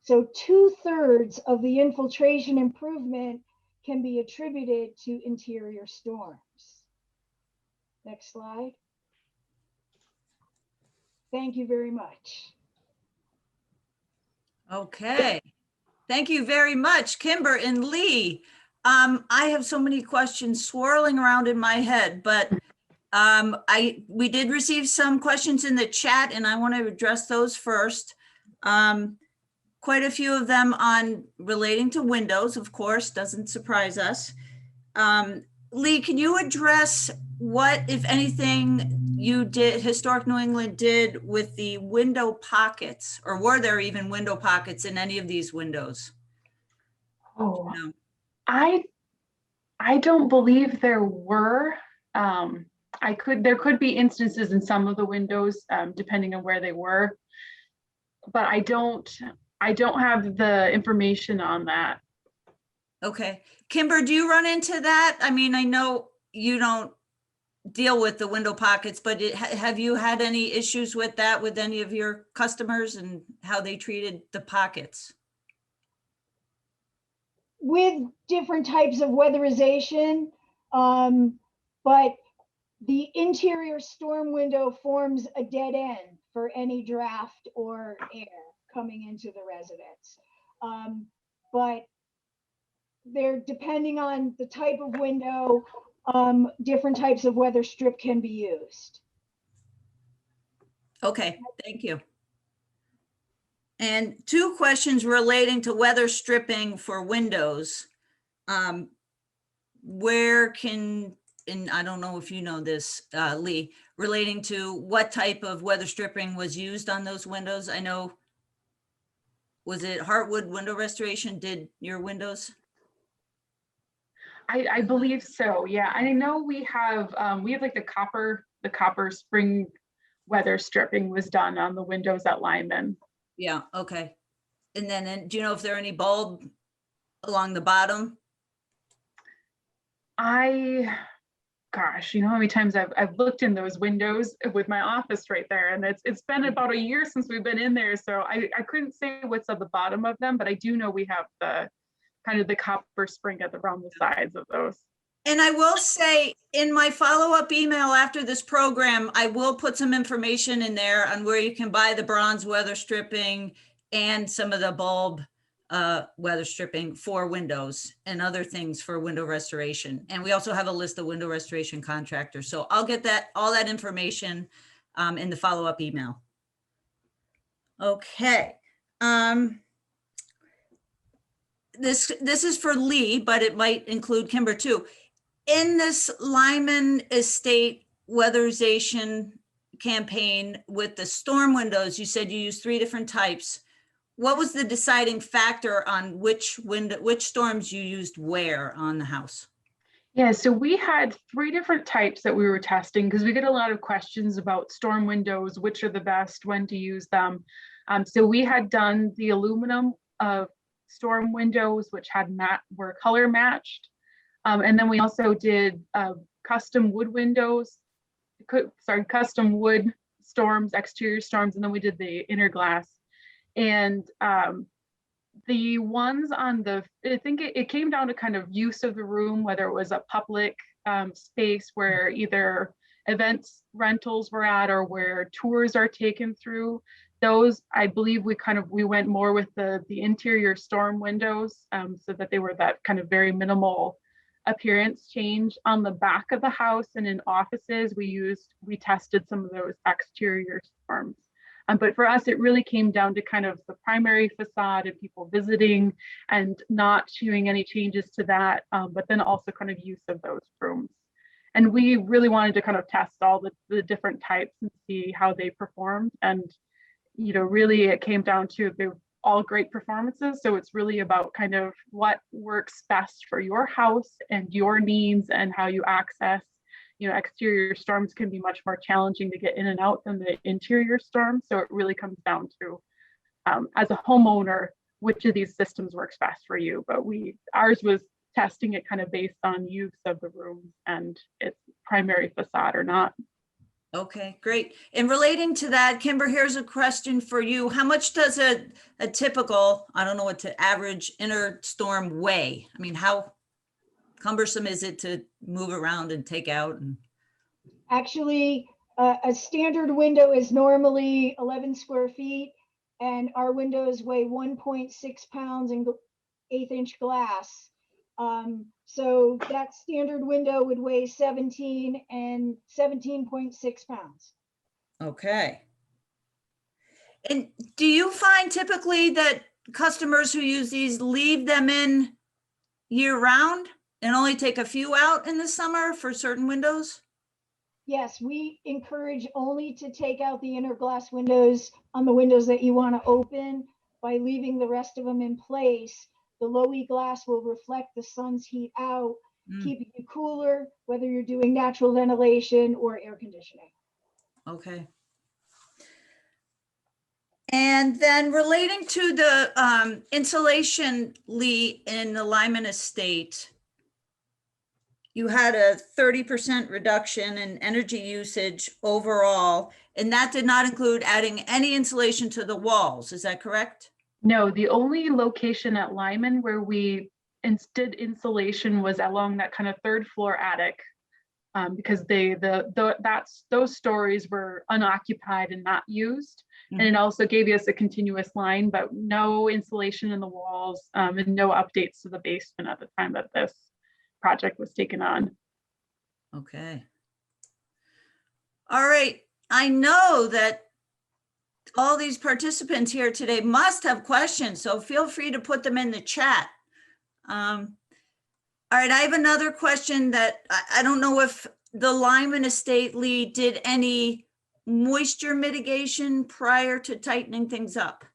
So 2/3 of the infiltration improvement can be attributed to interior storms. Next slide. Thank you very much. Okay. Thank you very much, Kimber and Leigh. I have so many questions swirling around in my head, but we did receive some questions in the chat and I want to address those first. Quite a few of them on relating to windows, of course, doesn't surprise us. Leigh, can you address what, if anything, you did, Historic New England did with the window pockets, or were there even window pockets in any of these windows? Oh, No. I don't believe there were. There could be instances in some of the windows, depending on where they were, but I don't have the information on that. Okay. Kimber, do you run into that? I mean, I know you don't deal with the window pockets, but have you had any issues with that with any of your customers and how they treated the pockets? With different types of weatherization, but the interior storm window forms a dead end for any draft or air coming into the residence. But they're depending on the type of window, different types of weather strip can be used. Okay, thank you. And 2 questions relating to weather stripping for windows. Where can, and I don't know if you know this, Leigh, relating to what type of weather stripping was used on those windows? I know, was it Heartwood Window Restoration did your windows? I believe so. Yeah, I know we have like the copper spring weather stripping was done on the windows at Lyman. Yeah, okay. And then, do you know if there are any bulb along the bottom? Gosh, you know how many times I've looked in those windows with my office right there, and it's been about a year since we've been in there, so I couldn't say what's at the bottom of them, but I do know we have the kind of the copper spring around the sides of those. And I will say in my follow-up email after this program, I will put some information in there on where you can buy the bronze weather stripping and some of the bulb weather stripping for windows and other things for window restoration. And we also have a list of window restoration contractors. So I'll get all that information in the follow-up email. Okay. This is for Leigh, but it might include Kimber too. In this Lyman Estate weatherization campaign with the storm windows, you said you used 3 different types. What was the deciding factor on which storms you used where on the house? Yeah, so we had 3 different types that we were testing because we get a lot of questions about storm windows, which are the best, when to use them. So we had done the aluminum storm windows, which were color matched. And then we also did custom wood windows, custom wood storms, exterior storms, and then we did the Innerglass. And the ones on I think it came down to kind of use of the room, whether it was a public space where either events rentals were at or where tours are taken through. Those, I believe we went more with the interior storm windows so that they were that kind of very minimal appearance change. On the back of the house and in offices, we tested some of those exterior storms. But for us, it really came down to kind of the primary facade and people visiting and not doing any changes to that, but then also kind of use of those rooms. And we really wanted to kind of test all the different types and see how they performed. And, you know, really it came down to they're all great performances. So it's really about kind of what works best for your house and your needs and how you access. You know, exterior storms can be much more challenging to get in and out than the interior storms. So it really comes down to, as a homeowner, which of these systems works best for you. But ours was testing it kind of based on use of the room and its primary facade or not. Okay, great. And relating to that, Kimber, here's a question for you. How much does a typical, I don't know what to average inner storm weigh? I mean, how cumbersome is it to move around and take out? Actually, a standard window is normally 11 square feet, and our windows weigh 1.6 pounds in 1/8-inch glass. So that standard window would weigh 17 and 17.6 pounds. Okay. And do you find typically that customers who use these leave them in year round and only take a few out in the summer for certain windows? Yes, we encourage only to take out the inner glass windows on the windows that you want to open by leaving the rest of them in place. The low E glass will reflect the sun's heat out, keeping you cooler, whether you're doing natural ventilation or air conditioning. Okay. And then relating to the insulation, Lee, in the Lyman Estate, you had a 30% reduction in energy usage overall, and that did not include adding any insulation to the walls. Is that correct? No, the only location at Lyman where we did insulation was along that kind of third floor attic, because those stories were unoccupied and not used. And it also gave us a continuous line, but no insulation in the walls, and no updates to the basement at the time that this project was taken on. Okay. All right. I know that all these participants here today must have questions, so feel free to put them in the chat. All right, I have another question that I don't know if the Lyman Estate, Lee, did any moisture mitigation prior to tightening things up?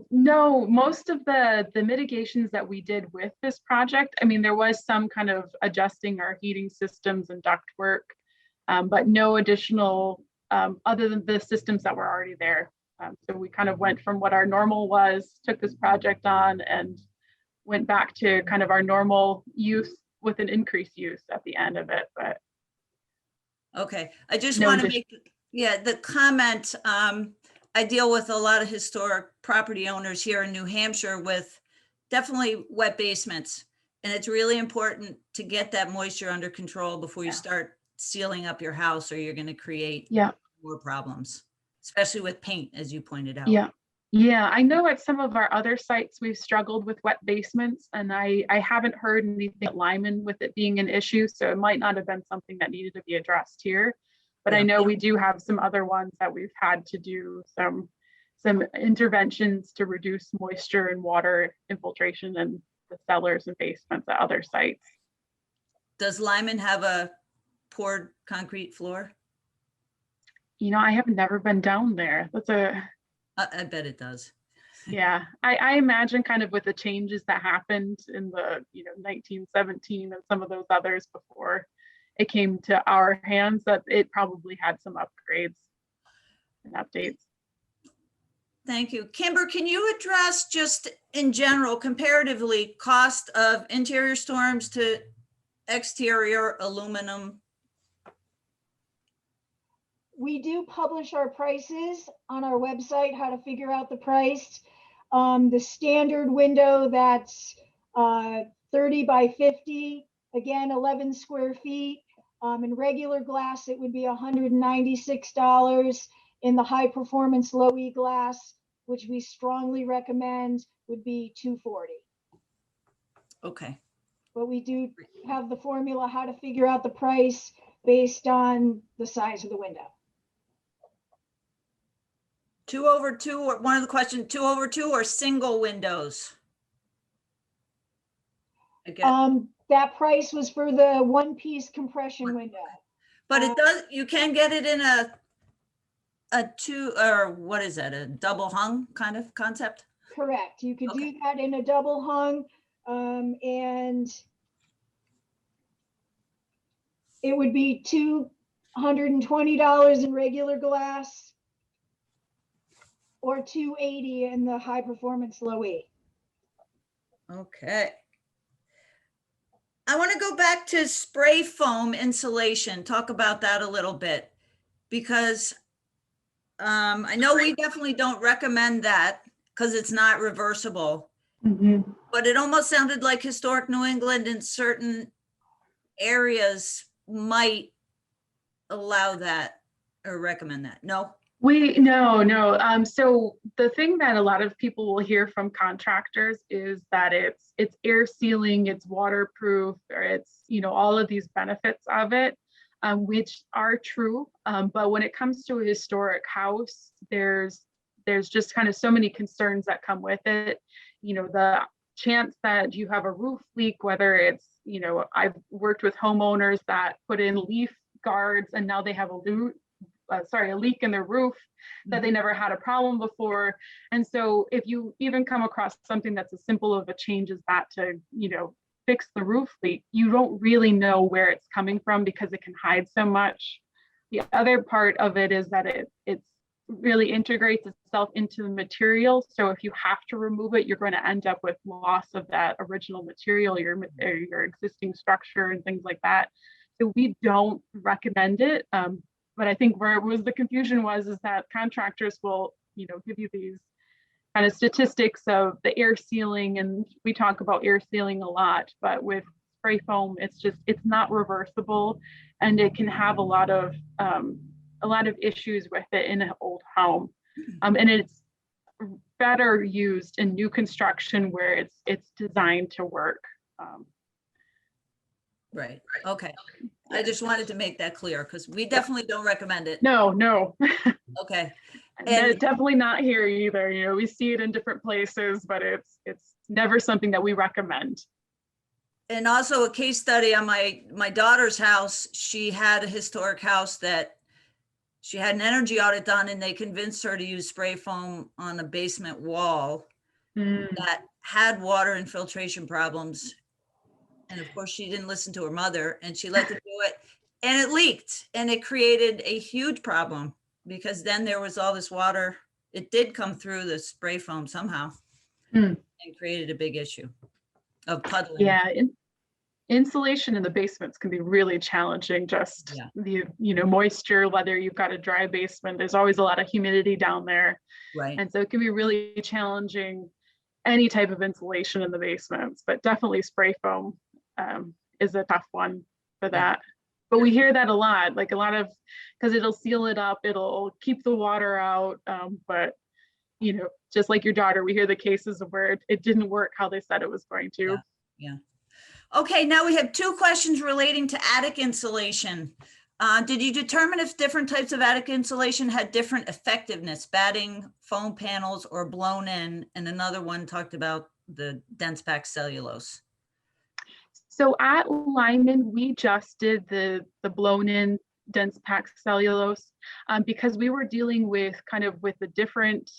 No, most of the mitigations that we did with this project, I mean, there was some kind of adjusting our heating systems and ductwork, but no additional, other than the systems that were already there. So we kind of went from what our normal was, took this project on, and went back to kind of our normal use with an increased use at the end of it. But okay, I just No want to addition- make, the comment, I deal with a lot of historic property owners here in New Hampshire with definitely wet basements. And it's really important to get that moisture under control before you start sealing up your house, or you're going to create yeah, more problems, especially with paint, as you pointed out. yeah. I know at some of our other sites, we've struggled with wet basements, and I haven't heard anything at Lyman with it being an issue. So it might not have been something that needed to be addressed here. But I know we do have some other ones that we've had to do some interventions to reduce moisture and water infiltration in the cellars and basements at other sites. Does Lyman have a poured concrete floor? You know, I have never been down there. I bet it does. Yeah, I imagine kind of with the changes that happened in the 1917 and some of those others before it came to our hands, that it probably had some upgrades and updates. Thank you. Kimber, can you address just in general, comparatively, cost of interior storms to exterior aluminum? We do publish our prices on our website, how to figure out the price. The standard window, that's 30 by 50, again, 11 square feet. In regular glass, it would be $196. In the high performance low E glass, which we strongly recommend, would be $240. Okay. But we do have the formula how to figure out the price based on the size of the window. 2/2, or one of the questions, 2/2 or single windows? I guess. That price was for the one-piece compression window. But it does, you can get it in a two, or what is that, a double hung kind of concept? Correct. You could Okay. do that in a double hung, and it would be $220 in regular glass or $280 in the high performance low E. Okay. I want to go back to spray foam insulation, talk about that a little bit, because I know we definitely don't recommend that because it's not reversible, but it almost sounded like historic New England in certain areas might allow that or recommend that. No? No. So the thing that a lot of people will hear from contractors is that it's air sealing, it's waterproof, or it's, all of these benefits of it, which are true. But when it comes to a historic house, there's just kind of so many concerns that come with it. The chance that you have a roof leak, whether it's, I've worked with homeowners that put in leaf guards and now they have a leak in their roof that they never had a problem before. And so if you even come across something that's as simple of a change as that to, fix the roof leak, you don't really know where it's coming from because it can hide so much. The other part of it is that it's really integrates itself into the material. So if you have to remove it, you're going to end up with loss of that original material, your existing structure and things like that. So we don't recommend it. But I think where it was the confusion is that contractors will, give you these kind of statistics of the air sealing, and we talk about air sealing a lot, but with spray foam, it's not reversible, and it can have a lot of issues with it in an old home. And it's better used in new construction where it's designed to work. Right. Okay. I just wanted to make that clear because we definitely don't recommend it. No. Okay. And definitely not here either. We see it in different places, but it's never something that we recommend. And also a case study on my daughter's house. She had a historic house that she had an energy audit done, and they convinced her to use spray foam on a basement wall that had water infiltration problems. And of course, she didn't listen to her mother, and she let them do it, and it leaked, and it created a huge problem because then there was all this water. It did come through the spray foam somehow and created a big issue of puddling. Yeah, insulation in the basements can be really challenging. Just the moisture, whether you've got a dry basement, there's always a lot of humidity down there, Right. and so it can be really challenging. Any type of insulation in the basements, but definitely spray foam is a tough one for that. But we hear that a lot, because it'll seal it up, it'll keep the water out. But just like your daughter, we hear the cases of where it didn't work how they said it was going to. Yeah. Okay, now we have 2 questions relating to attic insulation. Did you determine if different types of attic insulation had different effectiveness, batting, foam panels, or blown in? And another one talked about the dense packed cellulose. So at Lyman, we just did the blown in dense packed cellulose because we were dealing with the different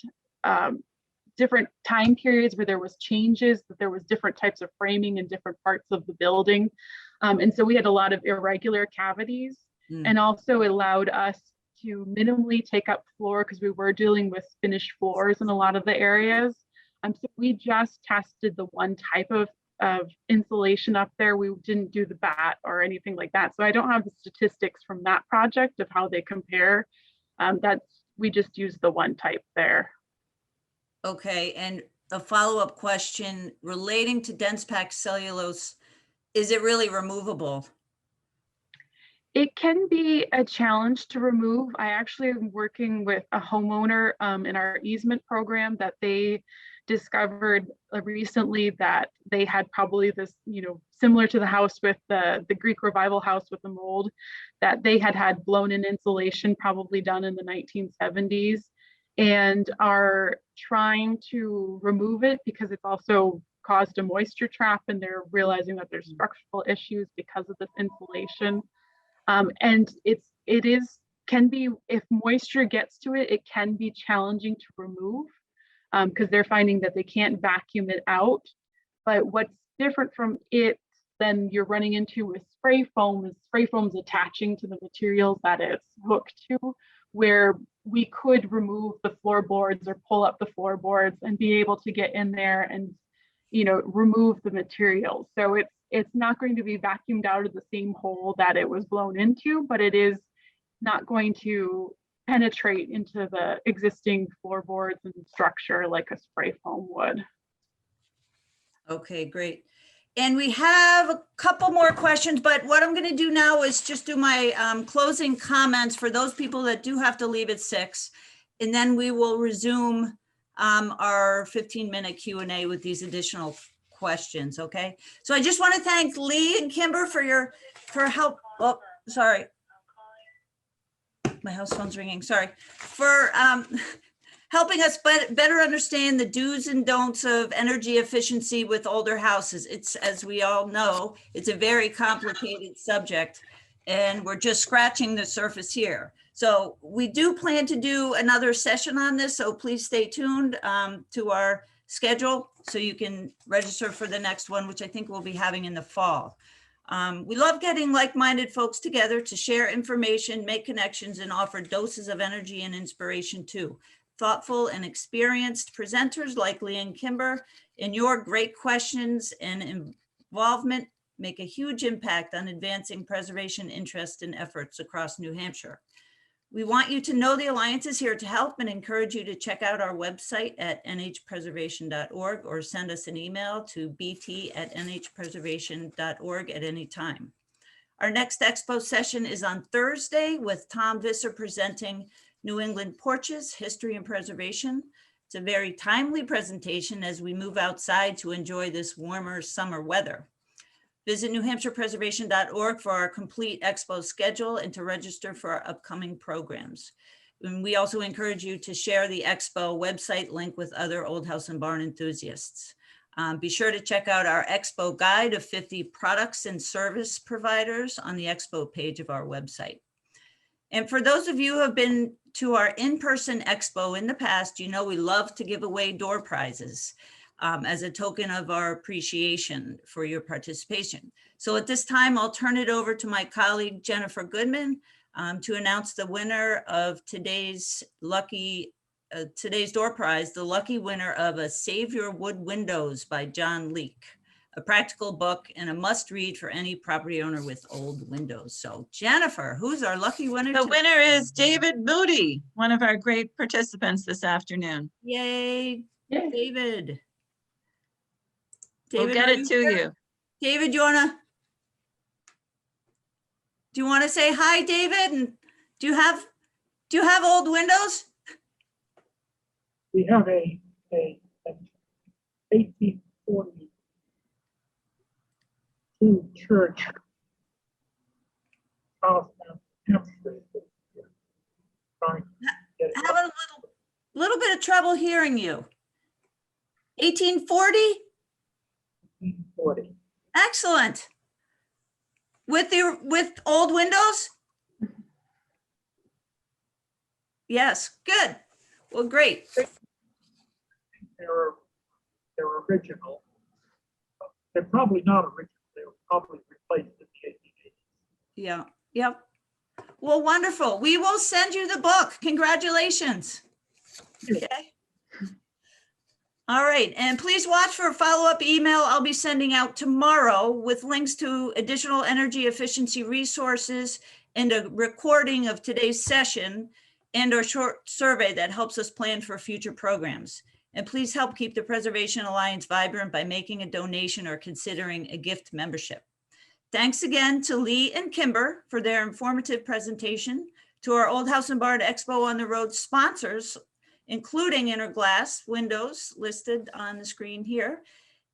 time periods where there was changes, that there was different types of framing in different parts of the building. And so we had a lot of irregular cavities, and also it allowed us to minimally take up floor because we were dealing with finished floors in a lot of the areas. So we just tested the one type of insulation up there. We didn't do the bat or anything like that. So I don't have the statistics from that project of how they compare. We just used the one type there. Okay, and a follow-up question relating to dense packed cellulose, is it really removable? It can be a challenge to remove. I actually am working with a homeowner in our easement program that they discovered recently that they had probably this, similar to the house with the Greek Revival house with the mold, that they had blown in insulation probably done in the 1970s and are trying to remove it because it's also caused a moisture trap, and they're realizing that there's structural issues because of this insulation. And can be, if moisture gets to it, it can be challenging to remove because they're finding that they can't vacuum it out. But what's different from it than you're running into with spray foam is spray foam's attaching to the materials that it's hooked to, where we could remove the floorboards or pull up the floorboards and be able to get in there and, remove the materials. So it's not going to be vacuumed out of the same hole that it was blown into, but it is not going to penetrate into the existing floorboards and structure like a spray foam would. Okay, great. And we have a couple more questions, but what I'm going to do now is just do my closing comments for those people that do have to leave at 6, and then we will resume our 15-minute Q&A with these additional questions. Okay, so I just want to thank Leigh and Kimber for help. Oh, sorry, my house phone's ringing. Sorry for helping us better understand the do's and don'ts of energy efficiency with older houses. It's, as we all know, it's a very complicated subject, and we're just scratching the surface here. So we do plan to do another session on this, so please stay tuned to our schedule so you can register for the next one, which I think we'll be having in the fall. We love getting like-minded folks together to share information, make connections, and offer doses of energy and inspiration too. Thoughtful and experienced presenters like Leigh and Kimber, and your great questions and involvement make a huge impact on advancing preservation interest and efforts across New Hampshire. We want you to know the Alliance is here to help and encourage you to check out our website at nhpreservation.org or send us an email to bt@nhpreservation.org at any time. Our next Expo session is on Thursday with Tom Visser presenting New England Porches, History and Preservation. It's a very timely presentation as we move outside to enjoy this warmer summer weather. Visit newhampshirepreservation.org for our complete Expo schedule and to register for our upcoming programs. And we also encourage you to share the Expo website link with other Old House and Barn enthusiasts. Be sure to check out our Expo guide of 50 products and service providers on the Expo page of our website. And for those of you who have been to our in-person Expo in the past, you know we love to give away door prizes. As a token of our appreciation for your participation. So at this time, I'll turn it over to my colleague, Jennifer Goodman, to announce the winner of today's door prize, the lucky winner of a Save Your Wood Windows by John Leake, a practical book and a must read for any property owner with old windows. So Jennifer, who's our lucky winner? The winner is David Moody, one of our great participants this afternoon. Yay, David. We'll get it to you. David, do you want to say hi, David? And do you have old windows? We have a 1842 church house now. Having a little bit of trouble hearing you. 1840? 1840. Excellent. With old windows? Yes, good. Well, great. They're original. They're probably not original. They were probably replaced in the 1880s. Yeah, yep. Well, wonderful. We will send you the book. Congratulations. Okay. All right, and please watch for a follow-up email I'll be sending out tomorrow with links to additional energy efficiency resources and a recording of today's session and a short survey that helps us plan for future programs. And please help keep the Preservation Alliance vibrant by making a donation or considering a gift membership. Thanks again to Leigh and Kimber for their informative presentation, to our Old House and Barn Expo on the Road sponsors, including Innerglass windows listed on the screen here,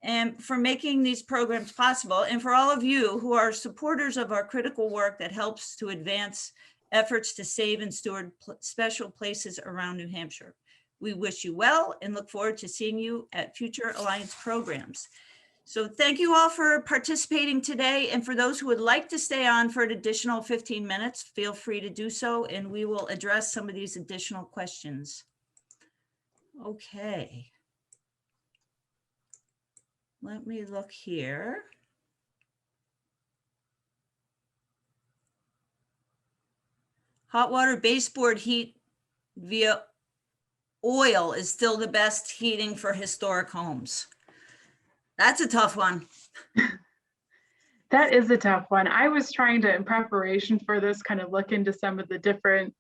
and for making these programs possible, and for all of you who are supporters of our critical work that helps to advance efforts to save and steward special places around New Hampshire. We wish you well and look forward to seeing you at future Alliance programs. So thank you all for participating today. And for those who would like to stay on for an additional 15 minutes, feel free to do so, and we will address some of these additional questions. Okay. Let me look here. Hot water baseboard heat via oil is still the best heating for historic homes. That's a tough one. That is a tough one. I was trying to, in preparation for this, kind of look into some of the different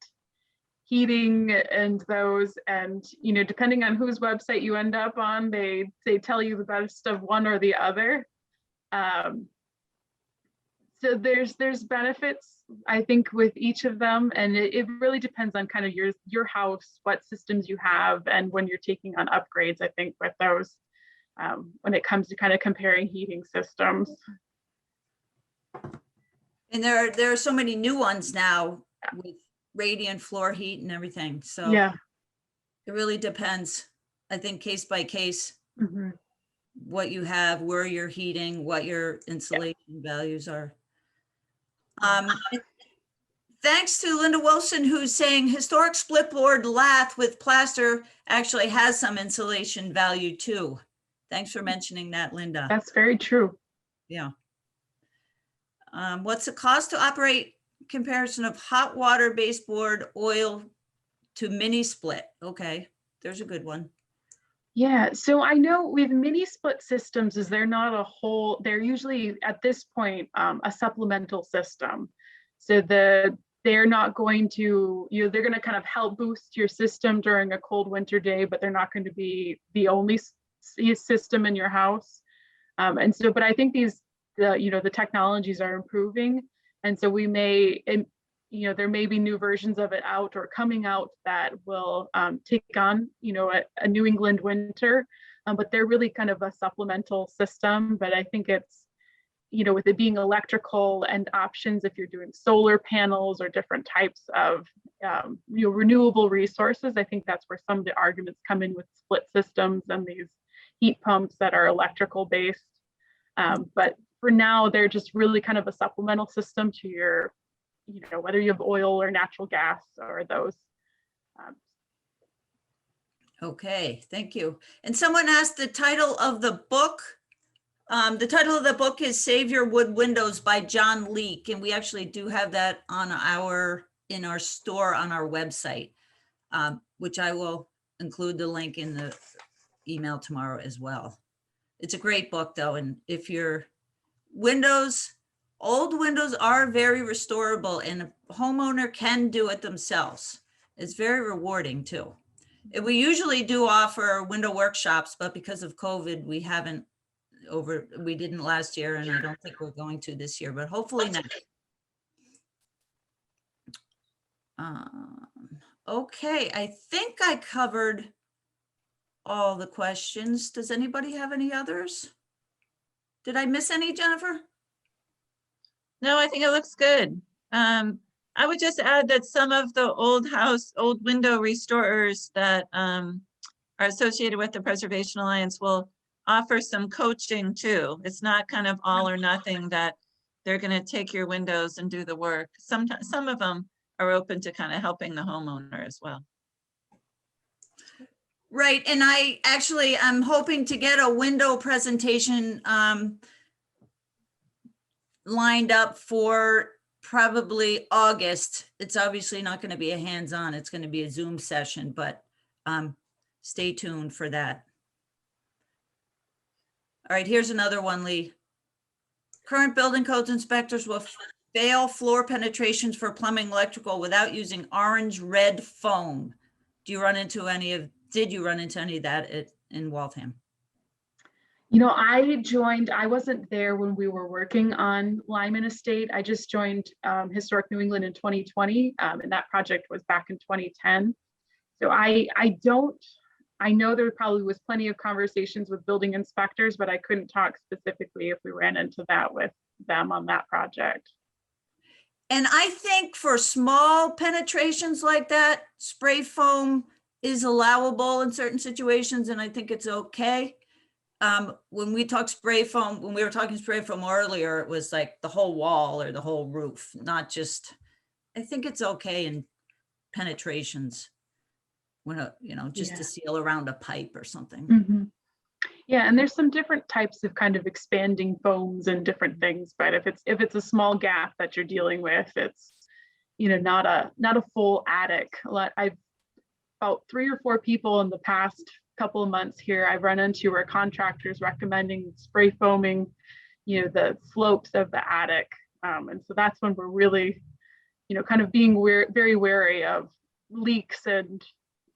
heating and those, and depending on whose website you end up on, they tell you the best of one or the other. So there's benefits, I think, with each of them, and it really depends on kind of your house, what systems you have, and when you're taking on upgrades, I think, with those, when it comes to kind of comparing heating systems. And there are so many new ones now with radiant floor heat and everything. So yeah, it really depends, I think, case by case, mm-hmm. what you have, where you're heating, what your insulation values are. Thanks to Linda Wilson, who's saying historic split board lath with plaster actually has some insulation value too. Thanks for mentioning that, Linda. That's very true. Yeah. What's the cost to operate comparison of hot water baseboard oil to mini split? Okay, there's a good one. Yeah, so I know with mini split systems is they're not a whole, they're usually at this point a supplemental system. So they're not going to, they're going to kind of help boost your system during a cold winter day, but they're not going to be the only system in your house. And so, but I think the technologies are improving. And so we may, there may be new versions of it out or coming out that will take on, a New England winter, but they're really kind of a supplemental system. But I think it's, with it being electrical and options, if you're doing solar panels or different types of, renewable resources, I think that's where some of the arguments come in with split systems and these heat pumps that are electrical based. But for now, they're just really kind of a supplemental system to your, whether you have oil or natural gas or those. Okay, thank you. And someone asked the title of the book. The title of the book is Save Your Wood Windows by John Leake. And we actually do have that on in our store on our website, which I will include the link in the email tomorrow as well. It's a great book though. And if your old windows are very restorable and a homeowner can do it themselves. It's very rewarding too. And we usually do offer window workshops, but because of COVID, we didn't last year and I don't think we're going to this year, but hopefully next. Okay, I think I covered all the questions. Does anybody have any others? Did I miss any, Jennifer? No, I think it looks good. I would just add that some of the old window restorers that are associated with the Preservation Alliance will offer some coaching too. It's not kind of all or nothing that they're going to take your windows and do the work. Sometimes some of them are open to kind of helping the homeowner as well. Right, and I'm hoping to get a window presentation lined up for probably August. It's obviously not going to be a hands-on, it's going to be a Zoom session, but stay tuned for that. All right, here's another one, Leigh. Current building codes inspectors will fail floor penetrations for plumbing electrical without using orange-red foam. Did you run into any of that in Waltham? I wasn't there when we were working on Lyman Estate. I just joined Historic New England in 2020, and that project was back in 2010. So I know there probably was plenty of conversations with building inspectors, but I couldn't talk specifically if we ran into that with them on that project. And I think for small penetrations like that, spray foam is allowable in certain situations, and I think it's okay. When we were talking spray foam earlier, it was like the whole wall or the whole roof, not just, I think it's okay in penetrations when, just to seal around a pipe or something. Mm-hmm. Yeah, and there's some different types of kind of expanding foams and different things, but if it's a small gap that you're dealing with, it's, not a full attic. I've about 3 or 4 people in the past couple of months here I've run into where contractors recommending spray foaming, the slopes of the attic. And so that's when we're really, kind of being very wary of leaks and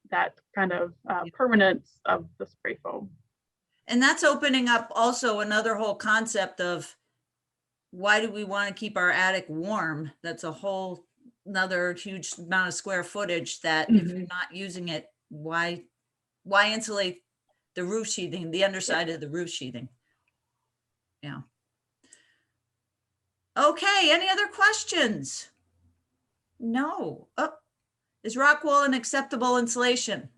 that kind of permanence of the spray foam. And that's opening up also another whole concept of why do we want to keep our attic warm? That's a whole another huge amount of square footage that if you're not using it, why insulate the roof sheathing, the underside of the roof sheathing? Yeah. Okay, any other questions? No. Oh, is rock wool an acceptable insulation?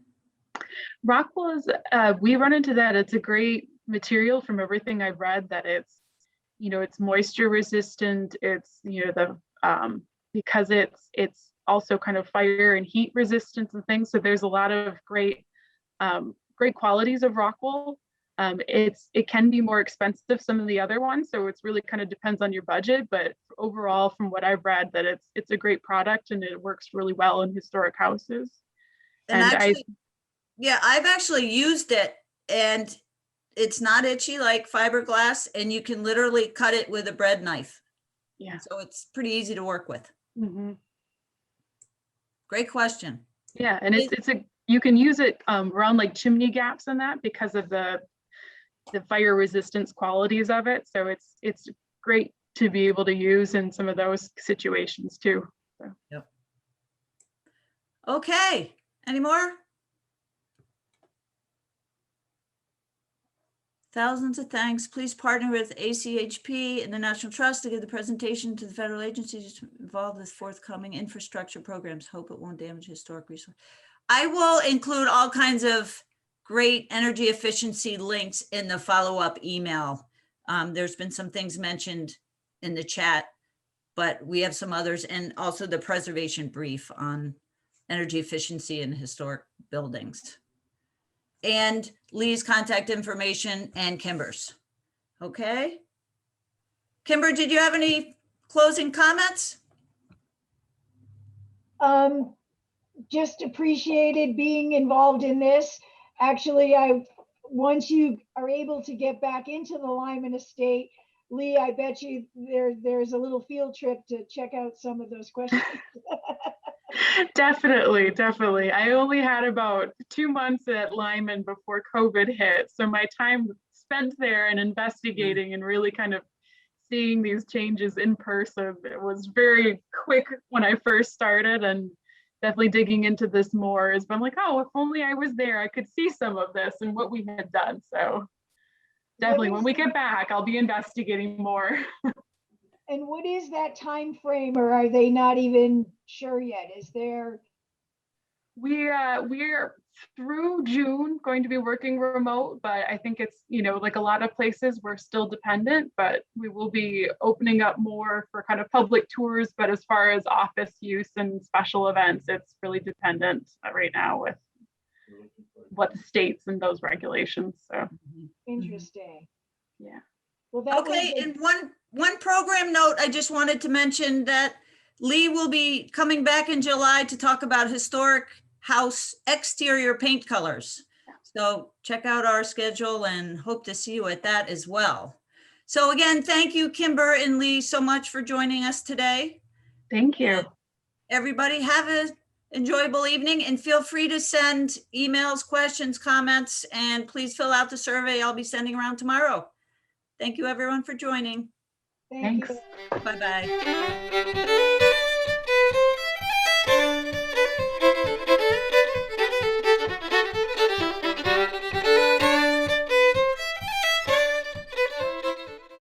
Rock wool is, we run into that. It's a great material from everything I've read, that it's, it's moisture resistant. It's, because it's also kind of fire and heat resistance and things. So there's a lot of great qualities of rock wool. It can be more expensive, some of the other ones, so it's really kind of depends on your budget, but overall, from what I've read, that it's a great product and it works really well in historic houses. And And actually, yeah, I've actually used it and it's not itchy like fiberglass, and you can literally cut it with a bread knife. Yeah. So it's pretty easy to work with. Mhm. Great question. Yeah, and you can use it around like chimney gaps and that because of the fire resistance qualities of it. So it's great to be able to use in some of those situations too. So. Yep. Okay, any more? Thousands of thanks. Please partner with ACHP and the National Trust to give the presentation to the federal agencies involved with forthcoming infrastructure programs. Hope it won't damage historic resource. I will include all kinds of great energy efficiency links in the follow-up email. There's been some things mentioned in the chat, but we have some others, and also the preservation brief on energy efficiency in historic buildings. And Leigh's contact information and Kimber's. Okay. Kimber, did you have any closing comments? Just appreciated being involved in this. Actually, once you are able to get back into the Lyman Estate, Leigh, I bet you there's a little field trip to check out some of those questions. Definitely, definitely. I only had about 2 months at Lyman before COVID hit. So my time spent there and investigating and really kind of seeing these changes in person, it was very quick when I first started, and definitely digging into this more has been like, oh, if only I was there, I could see some of this and what we had done. So definitely when we get back, I'll be investigating more. And what is that time frame, or are they not even sure yet? Is there? We're through June going to be working remote, but I think it's, like a lot of places, we're still dependent, but we will be opening up more for kind of public tours. But as far as office use and special events, it's really dependent right now with what the states and those regulations. So Interesting. yeah. Well, that Okay, was and one program note, I just wanted to mention that Leigh will be coming back in July to talk about historic house exterior paint colors. So check out our schedule and hope to see you at that as well. So again, thank you, Kimber and Leigh, so much for joining us today. Thank you. Everybody have an enjoyable evening, and feel free to send emails, questions, comments, and please fill out the survey I'll be sending around tomorrow. Thank you, everyone, for joining. thank Thanks. you. Bye-bye.